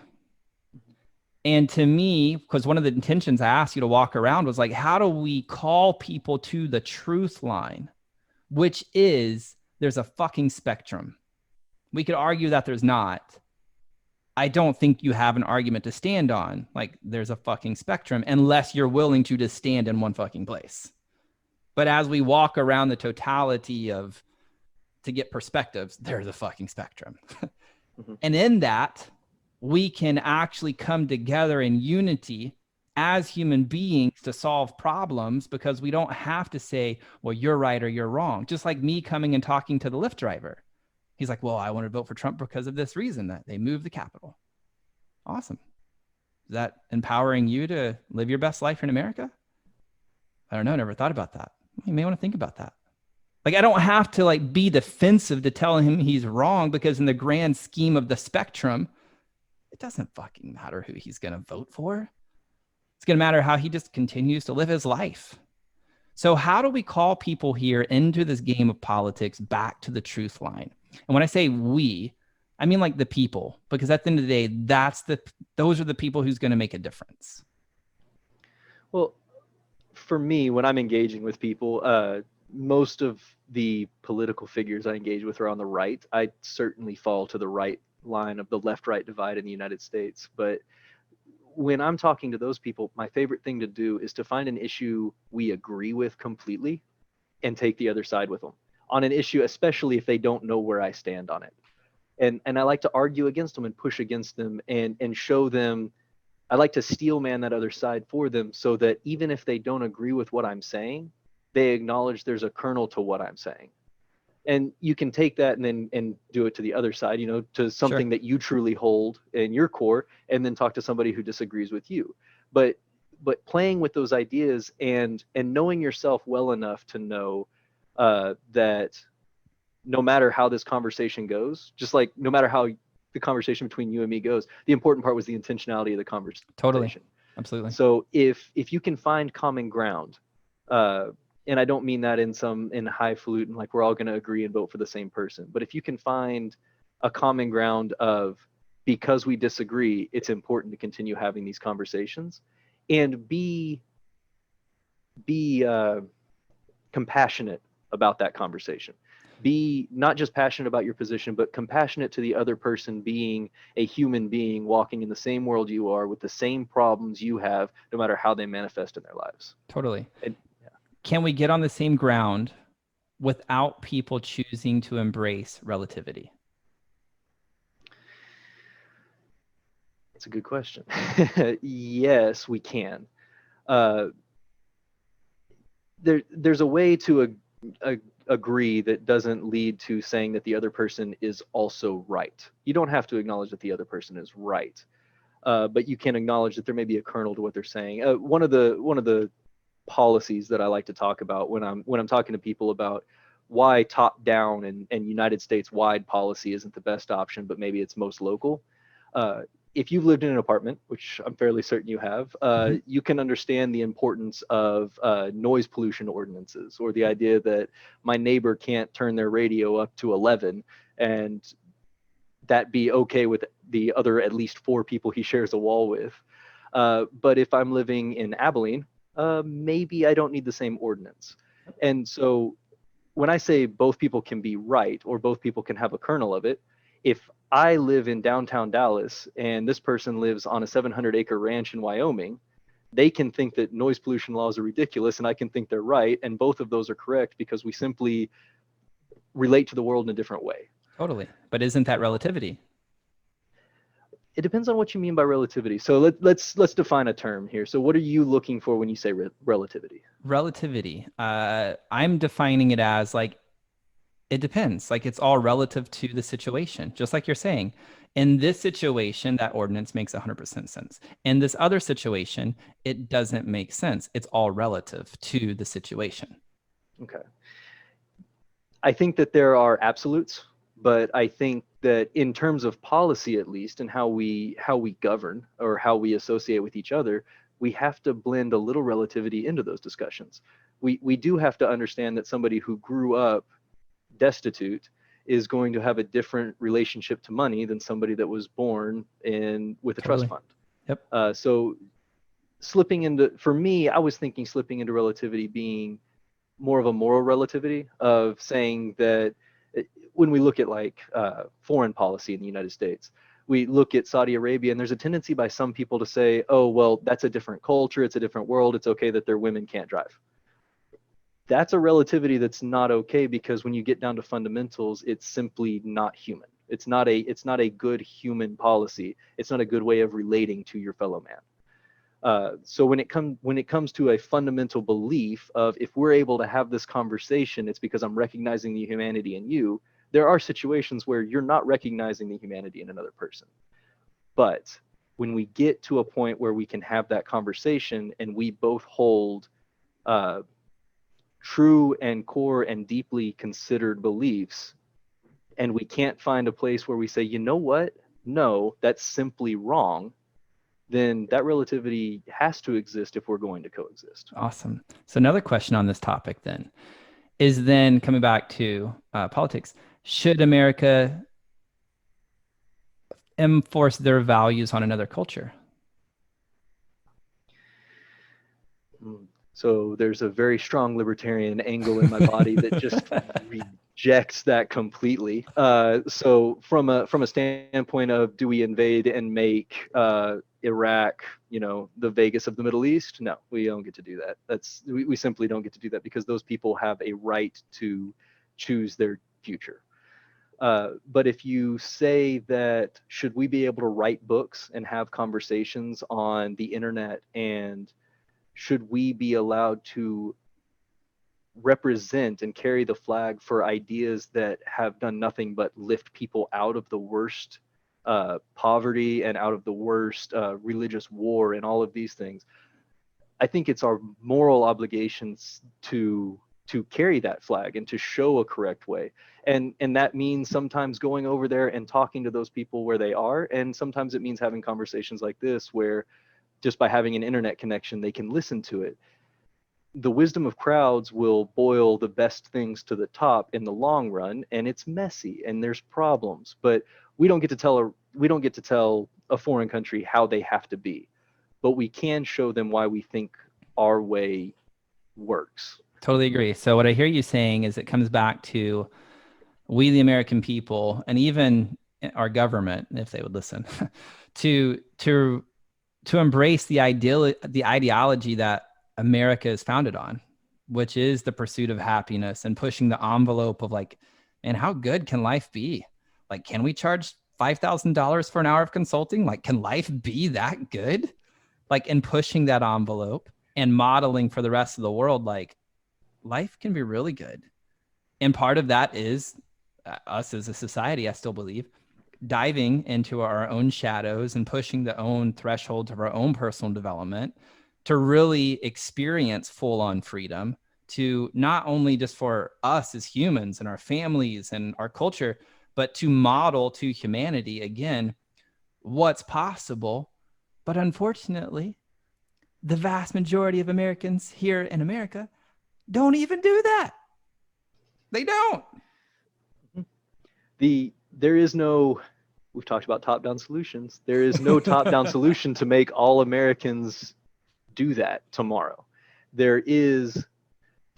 And to me, because one of the intentions I asked you to walk around was like, how do we call people to the truth line, which is there's a fucking spectrum. We could argue that there's not. I don't think you have an argument to stand on. Like, there's a fucking spectrum unless you're willing to just stand in one fucking place. But as we walk around the totality of, to get perspectives, there's a fucking spectrum. Mm-hmm. And in that, we can actually come together in unity as human beings to solve problems, because we don't have to say, well, you're right or you're wrong. Just like me coming and talking to the Lyft driver. He's like, well, I want to vote for Trump because of this reason, that they moved the Capitol. Awesome. Is that empowering you to live your best life in America? I don't know. Never thought about that. You may want to think about that. Like, I don't have to like be defensive to tell him he's wrong, because in the grand scheme of the spectrum, it doesn't fucking matter who he's going to vote for. It's going to matter how he just continues to live his life. So how do we call people here into this game of politics back to the truth line? And when I say we, I mean like the people, because at the end of the day, those are the people who's going to make a difference. Well, for me, when I'm engaging with people, most of the political figures I engage with are on the right. I certainly fall to the right line of the left-right divide in the United States. But when I'm talking to those people, my favorite thing to do is to find an issue we agree with completely and take the other side with them on an issue, especially if they don't know where I stand on it. And I like to argue against them and push against them and show them. I like to steel man that other side for them, so that even if they don't agree with what I'm saying, they acknowledge there's a kernel to what I'm saying. And you can take that and do it to the other side, to something Sure. that you truly hold in your core, and then talk to somebody who disagrees with you. But playing with those ideas and knowing yourself well enough to know that no matter how this conversation goes, just like no matter how the conversation between you and me goes, the important part was the intentionality of the conversation. Totally. Absolutely. So if you can find common ground, and I don't mean that in highfalutin, like we're all going to agree and vote for the same person. But if you can find a common ground of, because we disagree, it's important to continue having these conversations, and be compassionate about that conversation. Be not just passionate about your position, but compassionate to the other person being a human being walking in the same world you are, with the same problems you have, no matter how they manifest in their lives. Totally. Can we get on the same ground without people choosing to embrace relativity? That's a good question. Yes, we can. There's a way to agree that doesn't lead to saying that the other person is also right. You don't have to acknowledge that the other person is right, but you can acknowledge that there may be a kernel to what they're saying. One of the policies that I like to talk about when I'm talking to people about why top down and United States wide policy isn't the best option, but maybe it's most local. If you've lived in an apartment, which I'm fairly certain you have, you can understand the importance of noise pollution ordinances, or the idea that my neighbor can't turn their radio up to 11 and that be okay with the other at least 4 people he shares a wall with. But if I'm living in Abilene, maybe I don't need the same ordinance. And so when I say both people can be right or both people can have a kernel of it, if I live in downtown Dallas and this person lives on a 700-acre ranch in Wyoming, they can think that noise pollution laws are ridiculous and I can think they're right. And both of those are correct because we simply relate to the world in a different way. Totally. But isn't that relativity? It depends on what you mean by relativity. So let's define a term here. So what are you looking for when you say relativity? Relativity. I'm defining it as like, it depends. Like it's all relative to the situation, just like you're saying. In this situation, that ordinance makes 100% sense. In this other situation, it doesn't make sense. It's all relative to the situation. Okay. I think that there are absolutes, but I think that in terms of policy, at least, and how we govern or how we associate with each other, we have to blend a little relativity into those discussions. We do have to understand that somebody who grew up destitute is going to have a different relationship to money than somebody that was born in with a trust fund. Yep. So slipping into, for me, I was thinking slipping into relativity being more of a moral relativity of saying that when we look at like foreign policy in the United States, we look at Saudi Arabia and there's a tendency by some people to say, oh, well, that's a different culture. It's a different world. It's okay that their women can't drive. That's a relativity that's not okay because when you get down to fundamentals, it's simply not human. It's not a good human policy. It's not a good way of relating to your fellow man. So when it comes to a fundamental belief of if we're able to have this conversation, it's because I'm recognizing the humanity in you. There are situations where you're not recognizing the humanity in another person. But when we get to a point where we can have that conversation and we both hold true and core and deeply considered beliefs, and we can't find a place where we say, you know what? No, that's simply wrong. Then that relativity has to exist if we're going to coexist. Awesome. So another question on this topic then is then coming back to politics. Should America enforce their values on another culture? So there's a very strong libertarian angle in my body that just rejects that completely. So from a standpoint of do we invade and make Iraq, the Vegas of the Middle East? No, we don't get to do that. We simply don't get to do that because those people have a right to choose their future. But if you say that should we be able to write books and have conversations on the internet, and should we be allowed to represent and carry the flag for ideas that have done nothing but lift people out of the worst poverty and out of the worst religious war and all of these things? I think it's our moral obligations to carry that flag and to show a correct way. And that means sometimes going over there and talking to those people where they are. And sometimes it means having conversations like this where just by having an internet connection, they can listen to it. The wisdom of crowds will boil the best things to the top in the long run, and it's messy and there's problems, but we don't get to tell a foreign country how they have to be, but we can show them why we think our way works. Totally agree. So what I hear you saying is it comes back to we, the American people, and even our government, if they would listen, to embrace the ideology that America is founded on, which is the pursuit of happiness and pushing the envelope of like, man, how good can life be? Like, can we charge $5,000 for an hour of consulting? Like, can life be that good? Like, in pushing that envelope and modeling for the rest of the world, like, life can be really good. And part of that is us as a society, I still believe, diving into our own shadows and pushing the own thresholds of our own personal development to really experience full-on freedom, to not only just for us as humans and our families and our culture, but to model to humanity, again, what's possible. But unfortunately, the vast majority of Americans here in America don't even do that. They don't. There is no, we've talked about top-down solutions. There is no top-down solution to make all Americans do that tomorrow. There is,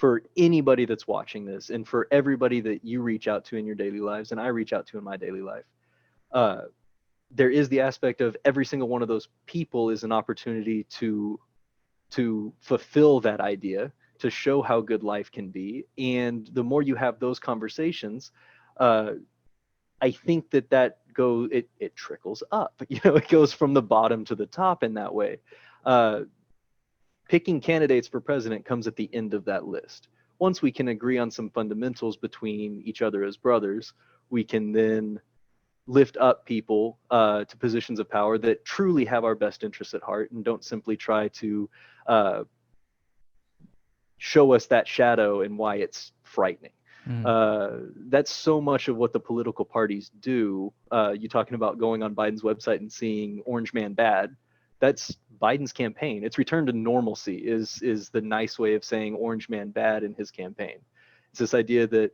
for anybody that's watching this, and for everybody that you reach out to in your daily lives and I reach out to in my daily life, there is the aspect of every single one of those people is an opportunity to fulfill that idea, to show how good life can be. And the more you have those conversations, I think it trickles up. It goes from the bottom to the top in that way. Picking candidates for president comes at the end of that list. Once we can agree on some fundamentals between each other as brothers, we can then lift up people to positions of power that truly have our best interests at heart and don't simply try to show us that shadow and why it's frightening. That's so much of what the political parties do. You talking about going on Biden's website and seeing Orange Man Bad. That's Biden's campaign. It's return to normalcy is the nice way of saying Orange Man Bad in his campaign. It's this idea that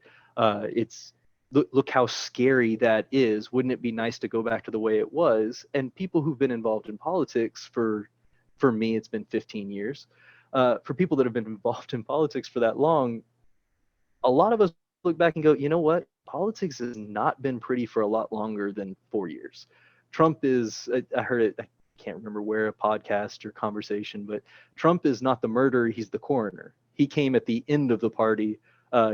look how scary that is. Wouldn't it be nice to go back to the way it was? And people who've been involved in politics for me, it's been 15 years. For people that have been involved in politics for that long, a lot of us look back and go, you know what? Politics has not been pretty for a lot longer than 4 years. Trump is, I heard it, I can't remember where, a podcast or conversation, but Trump is not the murderer, he's the coroner. He came at the end of the party.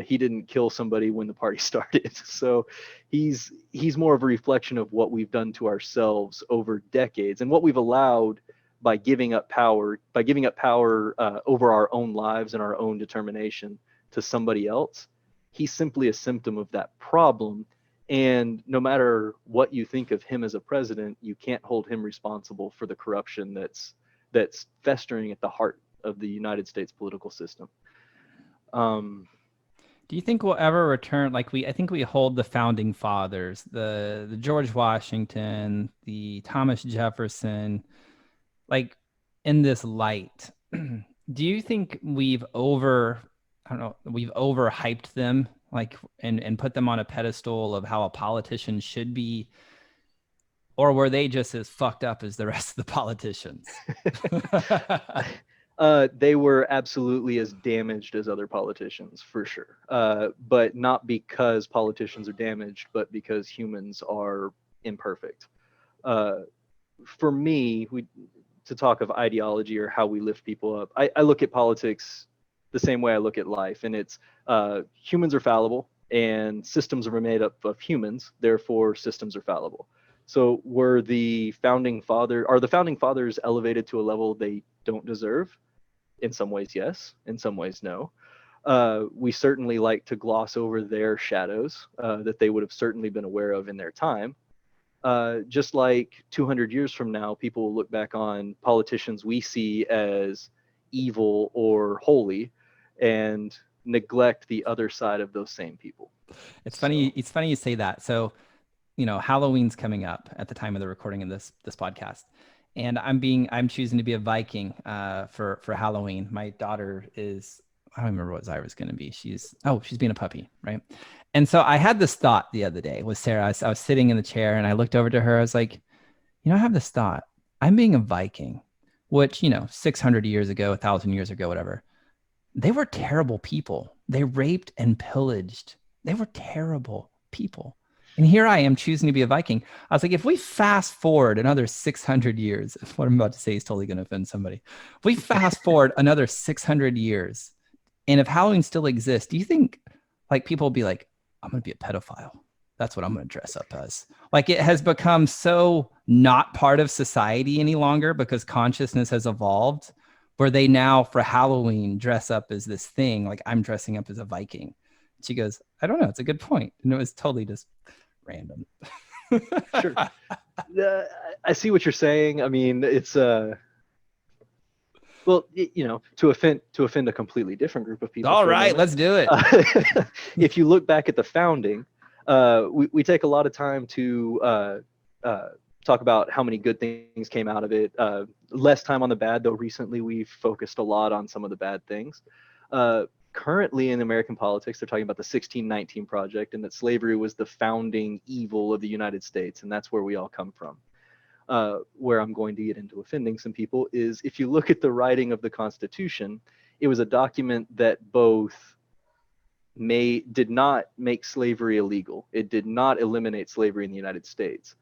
He didn't kill somebody when the party started. So he's more of a reflection of what we've done to ourselves over decades and what we've allowed by giving up power over our own lives and our own determination to somebody else. He's simply a symptom of that problem. And no matter what you think of him as a president, you can't hold him responsible for the corruption that's festering at the heart of the United States political system. Do you think we'll ever return, I think we hold the founding fathers, the George Washington, the Thomas Jefferson, in this light? Do you think we've overhyped them, and put them on a pedestal of how a politician should be? Or were they just as fucked up as the rest of the politicians? They were absolutely as damaged as other politicians, for sure. But not because politicians are damaged, but because humans are imperfect. For me, to talk of ideology or how we lift people up, I look at politics the same way I look at life, and it's humans are fallible and systems are made up of humans, therefore systems are fallible. So are the founding fathers elevated to a level they don't deserve? In some ways, yes. In some ways, no. We certainly like to gloss over their shadows that they would have certainly been aware of in their time. Just like 200 years from now, people will look back on politicians we see as evil or holy and neglect the other side of those same people. It's funny you say that. So, Halloween's coming up at the time of the recording of this podcast. And I'm choosing to be a Viking for Halloween. My daughter is, I don't remember what Zyra's going to be. She's being a puppy, right? And so I had this thought the other day with Sarah. I was sitting in the chair and I looked over to her. I was like, I have this thought. I'm being a Viking, which, 600 years ago, 1,000 years ago, whatever. They were terrible people. They raped and pillaged. They were terrible people. And here I am choosing to be a Viking. I was like, if we fast forward another 600 years, what I'm about to say is totally going to offend somebody. If we fast forward another 600 years, and if Halloween still exists, do you think people will be like, I'm going to be a pedophile? That's what I'm going to dress up as. It has become so not part of society any longer because consciousness has evolved, where they now for Halloween dress up as this thing. I'm dressing up as a Viking. She goes, I don't know. It's a good point. And it was totally just random. Sure. I see what you're saying. I mean, it's well, to offend a completely different group of people. All right, let's do it. If you look back at the founding, we take a lot of time to talk about how many good things came out of it. Less time on the bad, though. Recently, we've focused a lot on some of the bad things. Currently in American politics, they're talking about the 1619 Project and that slavery was the founding evil of the United States. And that's where we all come from. Where I'm going to get into offending some people is if you look at the writing of the Constitution, it was a document that both did not make slavery illegal. It did not eliminate slavery in the United States,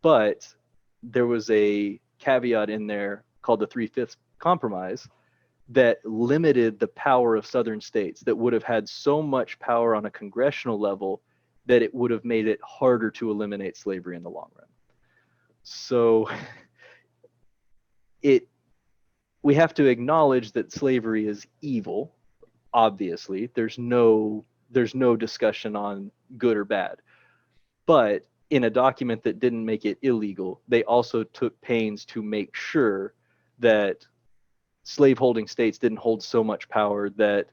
but there was a caveat in there called the 3/5 Compromise that limited the power of southern states, that would have had so much power on a congressional level that it would have made it harder to eliminate slavery in the long run. So we have to acknowledge that slavery is evil. Obviously, there's no discussion on good or bad. But in a document that didn't make it illegal, they also took pains to make sure that slaveholding states didn't hold so much power that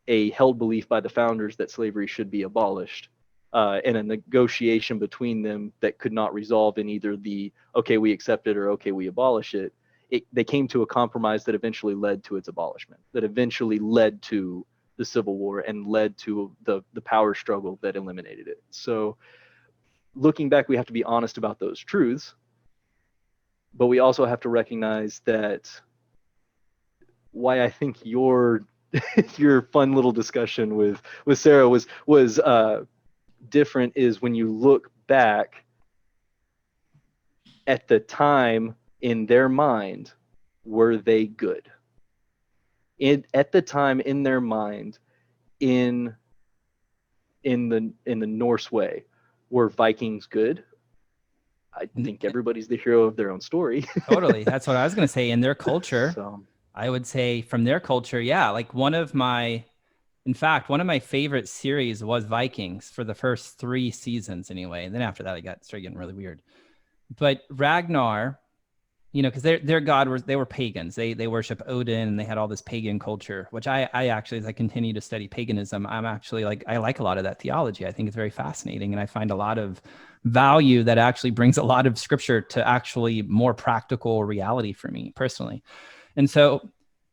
a held belief by the founders that slavery should be abolished, and a negotiation between them that could not resolve in either the okay, we accept it, or okay, we abolish it. They came to a compromise that eventually led to its abolishment, that eventually led to the Civil War and led to the power struggle that eliminated it. So looking back, we have to be honest about those truths, but we also have to recognize that why I think your fun little discussion with Sarah was different is when you look back at the time, in their mind, were they good? At the time, in their mind, in the Norse way, were Vikings good? I think everybody's the hero of their own story. Totally. That's what I was going to say. In their culture, So, I would say from their culture, yeah, like one of my favorite series was Vikings for the first 3 seasons anyway. And then after that, it started getting really weird. But Ragnar, because their god they were pagans. They worship Odin, and they had all this pagan culture, which I actually, as I continue to study paganism, I'm actually I like a lot of that theology. I think it's very fascinating, and I find a lot of value that actually brings a lot of scripture to actually more practical reality for me personally. And so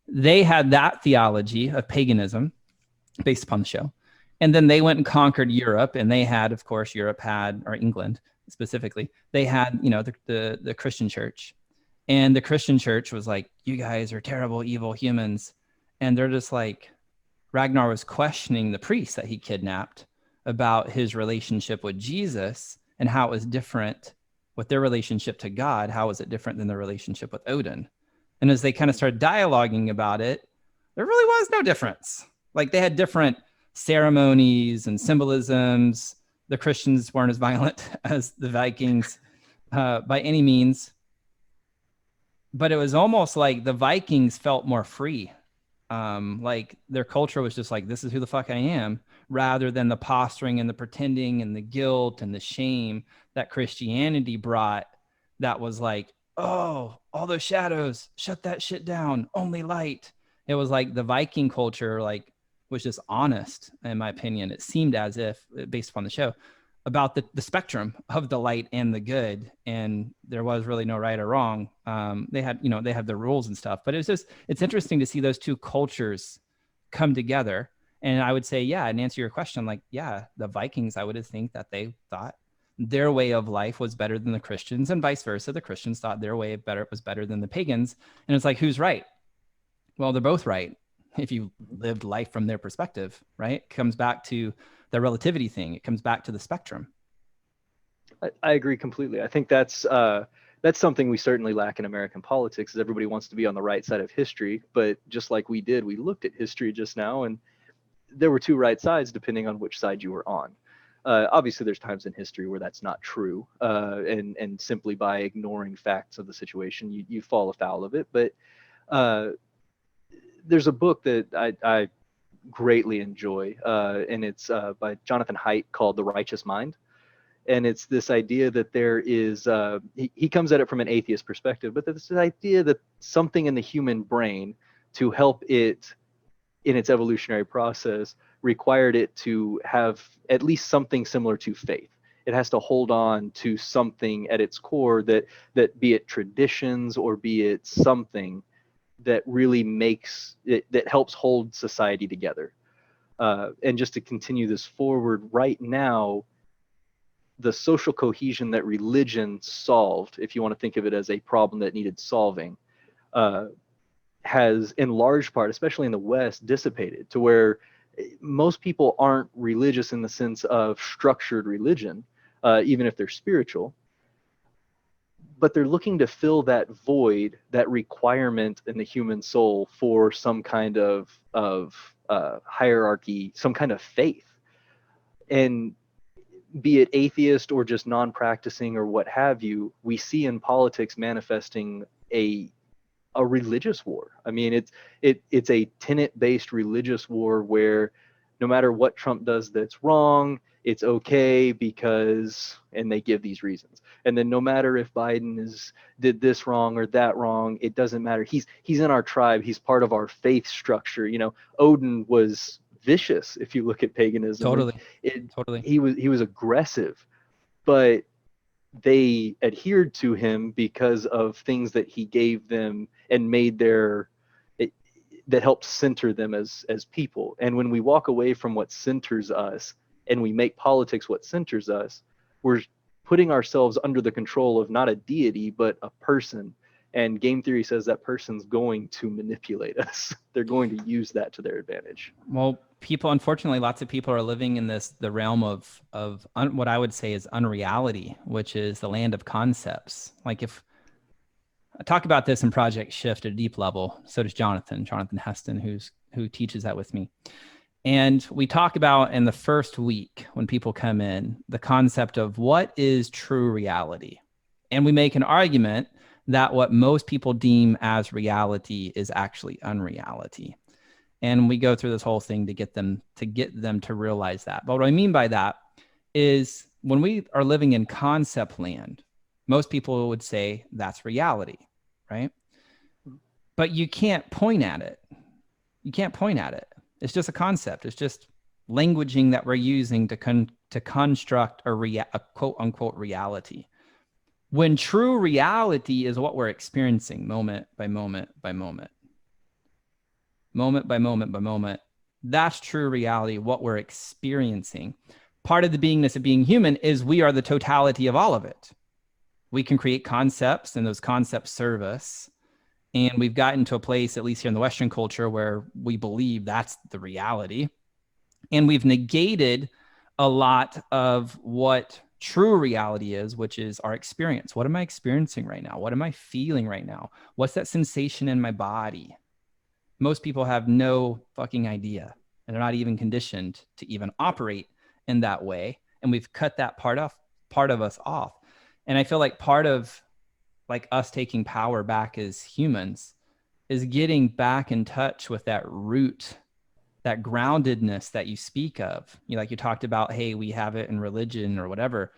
they had that theology of paganism based upon the show. And then they went and conquered Europe, and they had, of course, or England specifically, they had, the Christian church. And the Christian church was like, you guys are terrible, evil humans. And they're just like, Ragnar was questioning the priest that he kidnapped about his relationship with Jesus and how it was different with their relationship to God. How was it different than the relationship with Odin? And as they kind of started dialoguing about it, there really was no difference. Like, they had different ceremonies and symbolisms. The Christians weren't as violent as the Vikings by any means. But it was almost like the Vikings felt more free. Like their culture was just like, this is who the fuck I am, rather than the posturing and the pretending and the guilt and the shame that Christianity brought. That was like, oh, all those shadows, shut that shit down, only light. It was like the Viking culture, was just honest, in my opinion. It seemed as if, based upon the show, about the spectrum of the light and the good, and there was really no right or wrong. They had the rules and stuff, but it's interesting to see those two cultures come together. And I would say, yeah, and answer your question, the Vikings, I would think that they thought their way of life was better than the Christians, and vice versa. The Christians thought their way was better than the pagans. And it's like, who's right? Well, they're both right if you lived life from their perspective, right? It comes back to the relativity thing. It comes back to the spectrum. I agree completely. I think that's something we certainly lack in American politics, is everybody wants to be on the right side of history. But just like we looked at history just now, and there were 2 right sides depending on which side you were on. Obviously, there's times in history where that's not true, and simply by ignoring facts of the situation, you fall afoul of it. But there's a book that I greatly enjoy, and it's by Jonathan Haidt, called The Righteous Mind. And it's this idea that there is, he comes at it from an atheist perspective, but there's this idea that something in the human brain, to help it in its evolutionary process, required it to have at least something similar to faith. It has to hold on to something at its core, that be it traditions or be it something that really makes it, that helps hold society together. And just to continue this forward, right now, the social cohesion that religion solved, if you want to think of it as a problem that needed solving, has in large part, especially in the West, dissipated to where most people aren't religious in the sense of structured religion, even if they're spiritual, but they're looking to fill that void, that requirement in the human soul for some kind of hierarchy, some kind of faith. And be it atheist or just non-practicing or what have you, we see in politics manifesting a religious war. I mean, it's a tenet-based religious war where no matter what Trump does that's wrong, it's okay because, and they give these reasons. And then no matter if Biden did this wrong or that wrong, it doesn't matter. He's in our tribe. He's part of our faith structure. You know, Odin was vicious if you look at paganism. Totally. He was aggressive, but they adhered to him because of things that he gave them and made that helped center them as people. And when we walk away from what centers us and we make politics what centers us, we're putting ourselves under the control of not a deity but a person. And game theory says that person's going to manipulate us. They're going to use that to their advantage. Well, unfortunately, lots of people are living in the realm of what I would say is unreality, which is the land of concepts. Like, if I talk about this in Project Shift at a deep level, so does Jonathan Heston, who teaches that with me. And we talk about in the first week when people come in, the concept of what is true reality. And we make an argument that what most people deem as reality is actually unreality. And we go through this whole thing to get them to realize that. But what I mean by that is when we are living in concept land, most people would say that's reality, right? But you can't point at it. It's just a concept. It's just languaging that we're using to construct a quote unquote reality. When true reality is what we're experiencing moment by moment by moment. Moment by moment by moment. That's true reality, what we're experiencing. Part of the beingness of being human is we are the totality of all of it. We can create concepts, and those concepts serve us. And we've gotten to a place, at least here in the Western culture, where we believe that's the reality. And we've negated a lot of what true reality is, which is our experience. What am I experiencing right now? What am I feeling right now? What's that sensation in my body? Most people have no fucking idea, and they're not even conditioned to even operate in that way. And we've cut that part of us off. And I feel like part of like us taking power back as humans is getting back in touch with that root, that groundedness that you speak of. Like you talked about, hey, we have it in religion or whatever,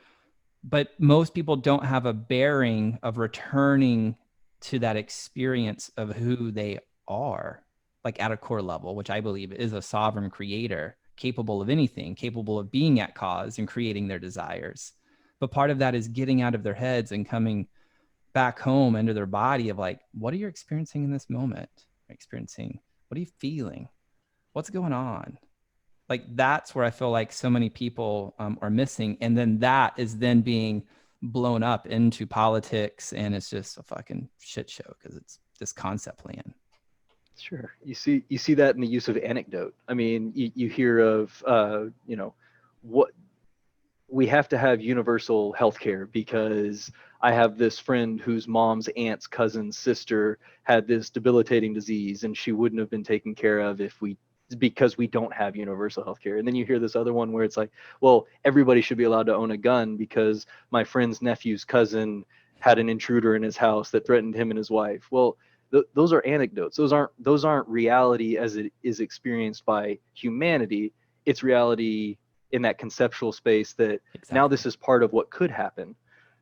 but most people don't have a bearing of returning to that experience of who they are, like at a core level, which I believe is a sovereign creator, capable of anything, capable of being at cause and creating their desires. But part of that is getting out of their heads and coming back home into their body of like, what are you experiencing in this moment? What are you feeling? What's going on? Like, that's where I feel like so many people are missing. And then that is then being blown up into politics, and it's just a fucking shit show because it's this concept land. Sure. You see that in the use of anecdote. I mean, you hear of, what we have to have universal healthcare because I have this friend whose mom's aunt's cousin's sister had this debilitating disease and she wouldn't have been taken care of because we don't have universal healthcare. And then you hear this other one where it's like, well, everybody should be allowed to own a gun because my friend's nephew's cousin had an intruder in his house that threatened him and his wife. Well, those are anecdotes. Those aren't reality as it is experienced by humanity. It's reality in that conceptual space that exactly. Now this is part of what could happen.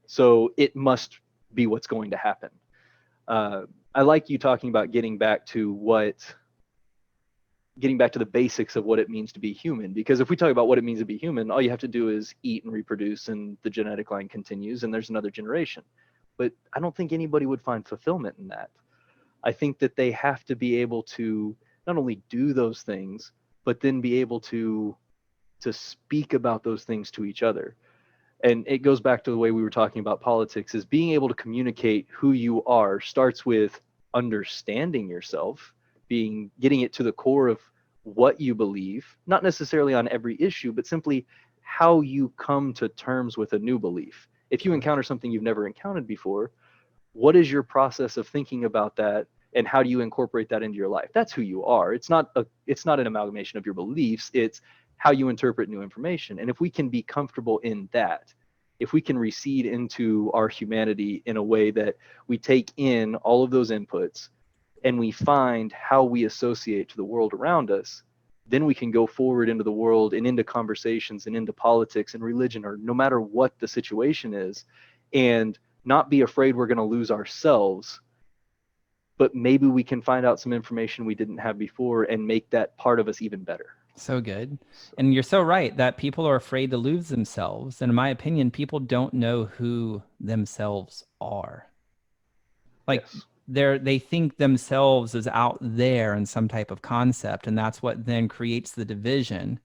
So it must be what's going to happen. I like you talking about getting back to the basics of what it means to be human, because if we talk about what it means to be human, all you have to do is eat and reproduce and the genetic line continues and there's another generation. But I don't think anybody would find fulfillment in that. I think that they have to be able to not only do those things, but then be able to speak about those things to each other. And it goes back to the way we were talking about politics, is being able to communicate who you are starts with understanding yourself, getting it to the core of what you believe, not necessarily on every issue, but simply how you come to terms with a new belief. If you encounter something you've never encountered before, what is your process of thinking about that, and how do you incorporate that into your life? That's who you are. It's not an amalgamation of your beliefs. It's how you interpret new information. And if we can be comfortable in that, if we can recede into our humanity in a way that we take in all of those inputs and we find how we associate to the world around us, then we can go forward into the world and into conversations and into politics and religion, or no matter what the situation is, and not be afraid we're going to lose ourselves, but maybe we can find out some information we didn't have before and make that part of us even better. So good. And you're so right that people are afraid to lose themselves. And in my opinion, people don't know who themselves are. Like Yes. they think themselves is out there in some type of concept, and that's what then creates the division.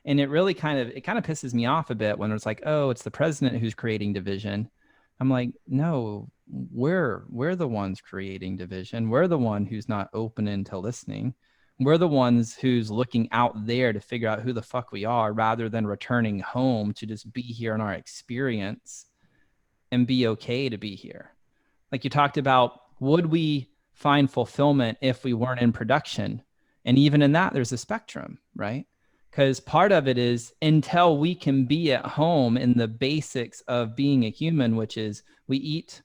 And it really kind of pisses me off a bit when it's like, oh, it's the president who's creating division. I'm like, no, we're the ones creating division. We're the one who's not open into listening. We're the ones who's looking out there to figure out who the fuck we are, rather than returning home to just be here in our experience and be okay to be here. Like you talked about, would we find fulfillment if we weren't in production? And even in that, there's a spectrum, right? Because part of it is until we can be at home in the basics of being a human, which is we eat,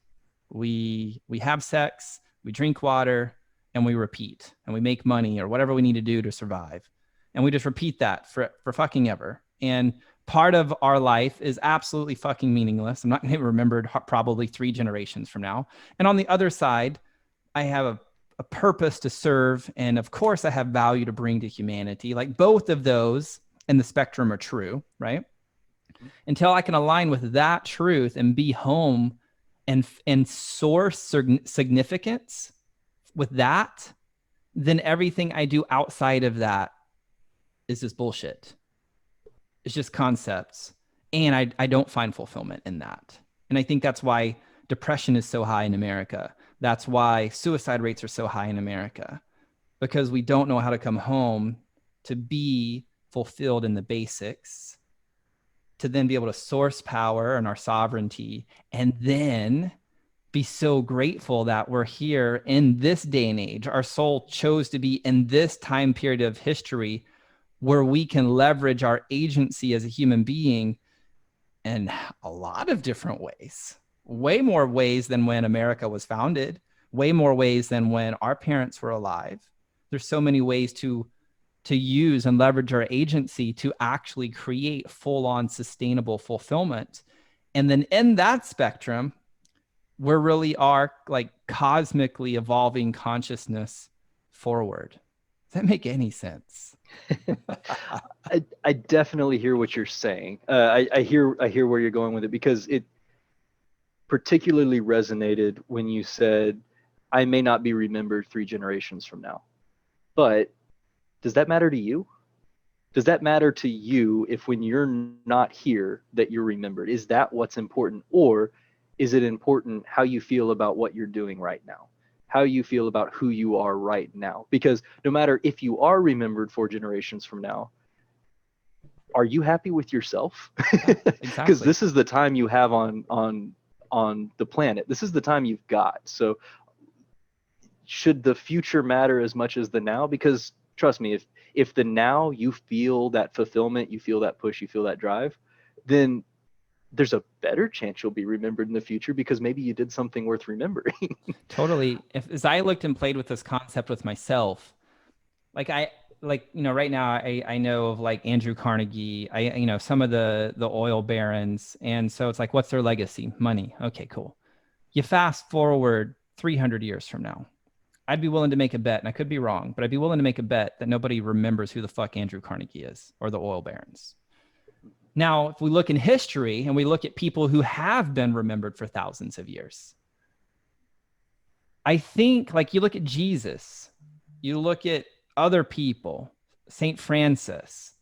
we have sex, we drink water, and we repeat, and we make money or whatever we need to do to survive. And we just repeat that for fucking ever. And part of our life is absolutely fucking meaningless. I'm not going to be remembered probably 3 generations from now. And on the other side, I have a purpose to serve. And of course, I have value to bring to humanity. Like both of those in the spectrum are true, right? Until I can align with that truth and be home and source significance with that, then everything I do outside of that is just bullshit. It's just concepts. And I don't find fulfillment in that. And I think that's why depression is so high in America. That's why suicide rates are so high in America, because we don't know how to come home to be fulfilled in the basics, to then be able to source power and our sovereignty, and then be so grateful that we're here in this day and age. Our soul chose to be in this time period of history where we can leverage our agency as a human being in a lot of different ways, way more ways than when America was founded, way more ways than when our parents were alive. There's so many ways to use and leverage our agency to actually create full-on sustainable fulfillment. And then in that spectrum, we really are like cosmically evolving consciousness forward. Does that make any sense? I definitely hear what you're saying. I hear where you're going with it, because it particularly resonated when you said, I may not be remembered 3 generations from now. But does that matter to you? Does that matter to you if when you're not here that you're remembered? Is that what's important? Or is it important how you feel about what you're doing right now? How you feel about who you are right now? Because no matter if you are remembered 4 generations from now, are you happy with yourself? Exactly. Because this is the time you have on the planet. This is the time you've got. So should the future matter as much as the now? Because trust me, if the now you feel that fulfillment, you feel that push, you feel that drive, then there's a better chance you'll be remembered in the future, because maybe you did something worth remembering. Totally. As I looked and played with this concept with myself, right now I know of like Andrew Carnegie, some of the oil barons. And so it's like, what's their legacy? Money. Okay, cool. You fast forward 300 years from now, I'd be willing to make a bet, and I could be wrong, but I'd be willing to make a bet that nobody remembers who the fuck Andrew Carnegie is, or the oil barons. Now, if we look in history and we look at people who have been remembered for thousands of years, I think like you look at Jesus, you look at other people, St. Francis,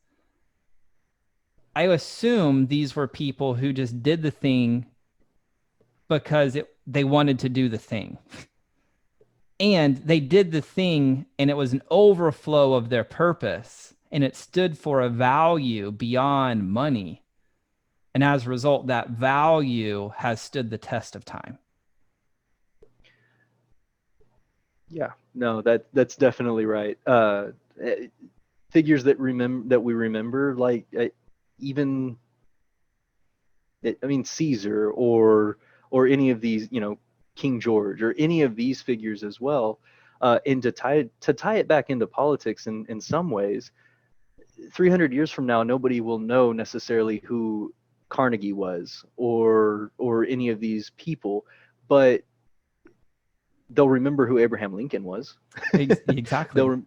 I assume these were people who just did the thing because they wanted to do the thing. And they did the thing, and it was an overflow of their purpose, and it stood for a value beyond money. And as a result, that value has stood the test of time. Yeah, no, that's definitely right. Figures that we remember, like even I mean Caesar or any of these, King George or any of these figures as well. And to tie it back into politics in some ways, 300 years from now, nobody will know necessarily who Carnegie was or any of these people, but they'll remember who Abraham Lincoln was. Exactly. they'll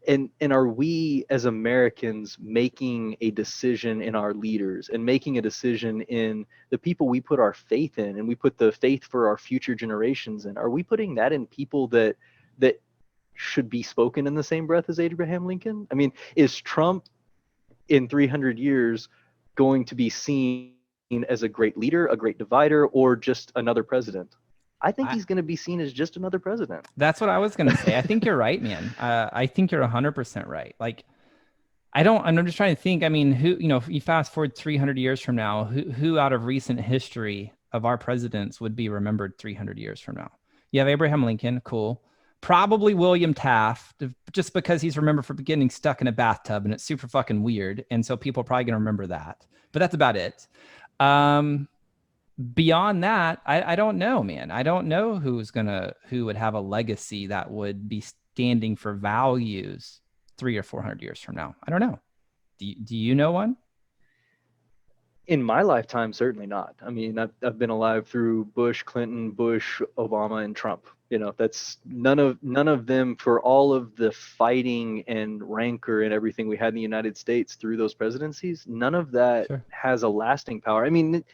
and are we as Americans making a decision in our leaders and making a decision in the people we put our faith in, and we put the faith for our future generations in? Are we putting that in people that should be spoken in the same breath as Abraham Lincoln? I mean, is Trump in 300 years going to be seen as a great leader, a great divider, or just another president? I think I, he's going to be seen as just another president. that's what I was going to say. I think you're right, man. I think you're 100% right. Like, I'm just trying to think. I mean, if you fast forward 300 years from now, who out of recent history of our presidents would be remembered 300 years from now? You have Abraham Lincoln, cool. Probably William Taft, just because he's remembered for getting stuck in a bathtub and it's super fucking weird. And so people are probably going to remember that. But that's about it. Beyond that, I don't know, man. I don't know who would have a legacy that would be standing for values 300 or 400 years from now. I don't know. Do you know one? In my lifetime, certainly not. I mean, I've been alive through Bush, Clinton, Bush, Obama, and Trump. That's none of them, for all of the fighting and rancor and everything we had in the United States through those presidencies. None of that Sure. has a lasting power. I mean,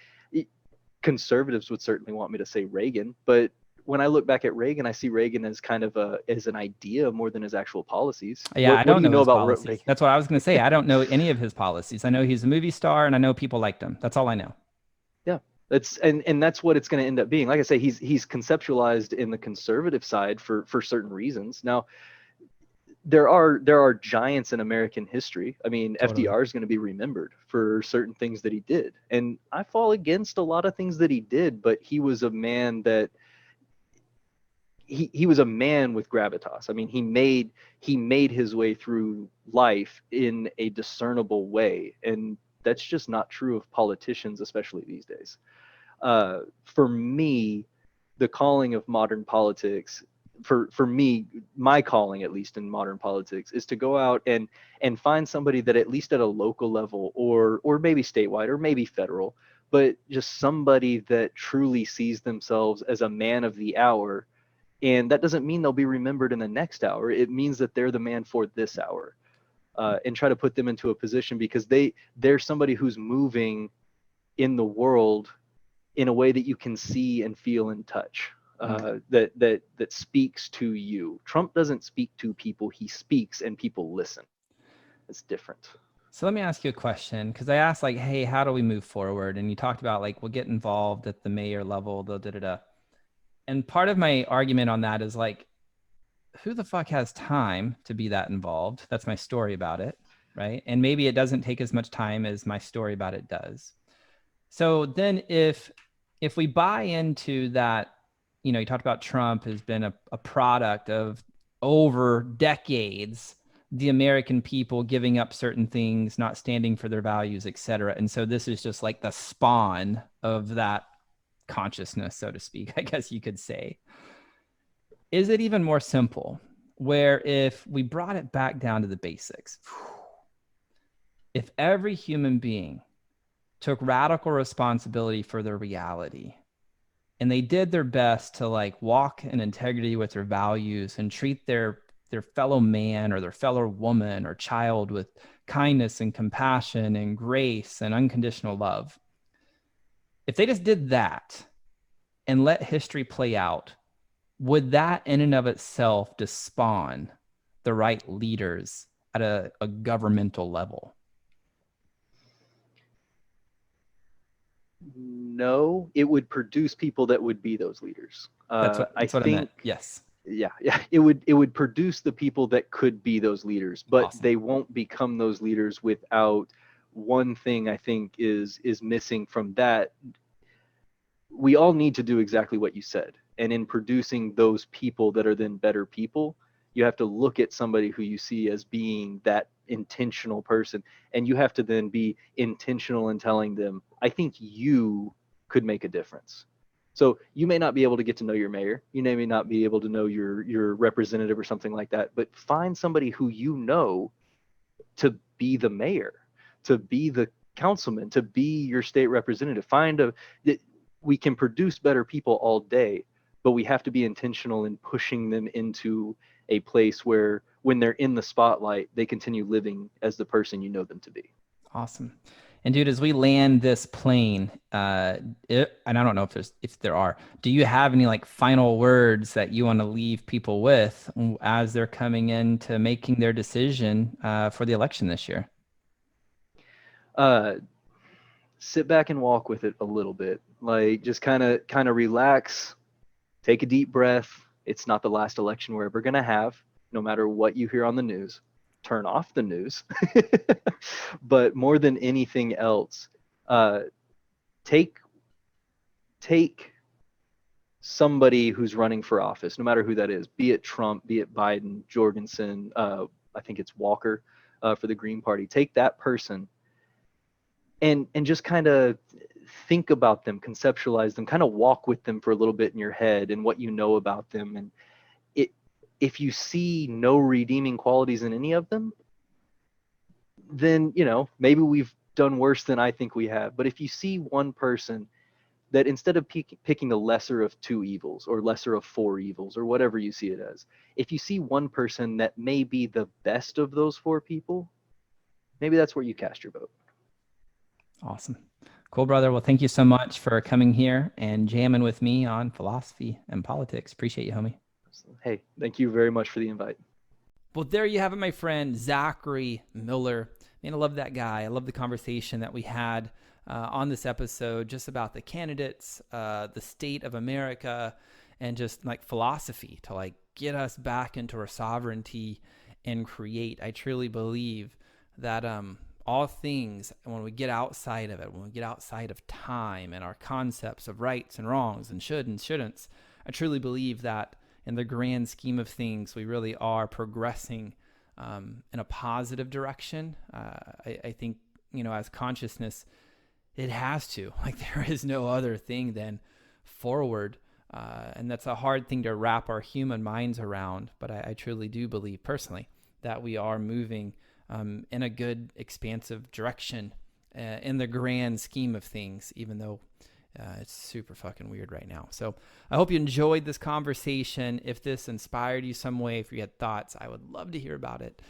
conservatives would certainly want me to say Reagan, but when I look back at Reagan, I see Reagan as kind of as an idea more than his actual policies. Yeah, I What don't do you know know his about policies. Reagan? That's what I was going to say. I don't know any of his policies. I know he's a movie star and I know people liked him. That's all I know. Yeah, and that's what it's going to end up being. Like I say, he's conceptualized in the conservative side for certain reasons. Now, there are giants in American history. I mean, Totally. FDR is going to be remembered for certain things that he did, and I fall against a lot of things that he did, but he was a man that he was a man with gravitas. I mean, he made his way through life in a discernible way, and that's just not true of politicians, especially these days. For me, the calling of modern politics, for me, my calling, at least in modern politics, is to go out and find somebody that, at least at a local level, or maybe statewide or maybe federal, but just somebody that truly sees themselves as a man of the hour. And that doesn't mean they'll be remembered in the next hour. It means that they're the man for this hour. And try to put them into a position, because they're somebody who's moving in the world in a way that you can see and feel and touch, that speaks to you. Trump doesn't speak to people; he speaks, and people listen. It's different. So let me ask you a question, because I asked, like, hey, how do we move forward? And you talked about, like, we'll get involved at the mayor level, da. And part of my argument on that is, like, who the fuck has time to be that involved? That's my story about it, right? And maybe it doesn't take as much time as my story about it does. So then if we buy into that, you talked about Trump has been a product of over decades, the American people giving up certain things, not standing for their values, et cetera. And so this is just like the spawn of that consciousness, so to speak, I guess you could say. Is it even more simple where, if we brought it back down to the basics, if every human being took radical responsibility for their reality and they did their best to, like, walk in integrity with their values and treat their fellow man or their fellow woman or child with kindness and compassion and grace and unconditional love, if they just did that and let history play out, would that in and of itself just spawn the right leaders at a governmental level? No, it would produce people that would be those leaders. That's what I I meant. think Yes. yeah, it would produce the people that could be those leaders, but Awesome. they won't become those leaders without one thing I think is missing from that. We all need to do exactly what you said. And in producing those people that are then better people, you have to look at somebody who you see as being that intentional person. And you have to then be intentional in telling them, I think you could make a difference. So you may not be able to get to know your mayor. You may not be able to know your representative or something like that, but find somebody who you know to be the mayor, to be the councilman, to be your state representative. We can produce better people all day, but we have to be intentional in pushing them into a place where when they're in the spotlight, they continue living as the person you know them to be. Awesome. And dude, as we land this plane, and I don't know if there are, do you have any like final words that you want to leave people with as they're coming into making their decision for the election this year? Sit back and walk with it a little bit. Like just kind of relax, take a deep breath. It's not the last election we're ever going to have, no matter what you hear on the news. Turn off the news. But more than anything else, take somebody who's running for office, no matter who that is, be it Trump, be it Biden, Jorgensen, I think it's Walker for the Green Party. Take that person and just kind of think about them, conceptualize them, kind of walk with them for a little bit in your head and what you know about them. And if you see no redeeming qualities in any of them, then, maybe we've done worse than I think we have. But if you see one person that instead of picking the lesser of two evils or lesser of four evils or whatever you see it as, if you see one person that may be the best of those four people, maybe that's where you cast your vote. Awesome. Cool, brother. Well, thank you so much for coming here and jamming with me on philosophy and politics. Appreciate you, homie. Hey, thank you very much for the invite. Well, there you have it, my friend, Zachary Miller. Man, I love that guy. I love the conversation that we had on this episode just about the candidates, the state of America, and just like philosophy to like get us back into our sovereignty and create. I truly believe that all things, when we get outside of it, when we get outside of time and our concepts of rights and wrongs and should and shouldn'ts, I truly believe that in the grand scheme of things, we really are progressing in a positive direction. I think, as consciousness, it has to. Like, there is no other thing than forward. And that's a hard thing to wrap our human minds around. But I truly do believe personally that we are moving in a good, expansive direction in the grand scheme of things, even though it's super fucking weird right now. So I hope you enjoyed this conversation. If this inspired you some way, if you had thoughts, I would love to hear about it.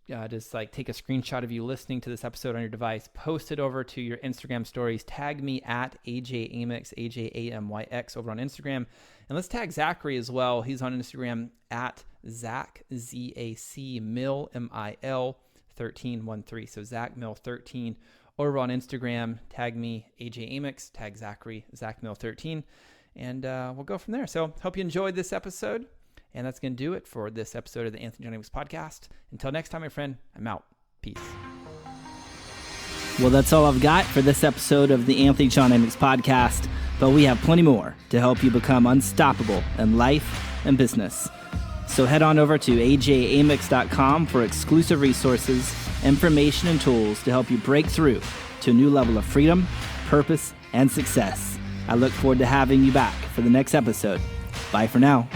Just like take a screenshot of you listening to this episode on your device, post it over to your Instagram stories, tag me at AJAmyx, AJAMYX over on Instagram. And let's tag Zachary as well. He's on Instagram at Zach, Z-A-C, Mill, M-I-L, 1313. So Zach Mill 13 over on Instagram. Tag me, AJAmyx, tag Zachary, ZachMill13, and we'll go from there. So hope you enjoyed this episode. And that's going to do it for this episode of the Anthony John Amyx podcast. Until next time, my friend, I'm out. Peace. Well, that's all I've got for this episode of the Anthony John Amyx podcast, but we have plenty more to help you become unstoppable in life and business. So head on over to ajamyx.com for exclusive resources, information, and tools to help you break through to a new level of freedom, purpose, and success. I look forward to having you back for the next episode. Bye for now.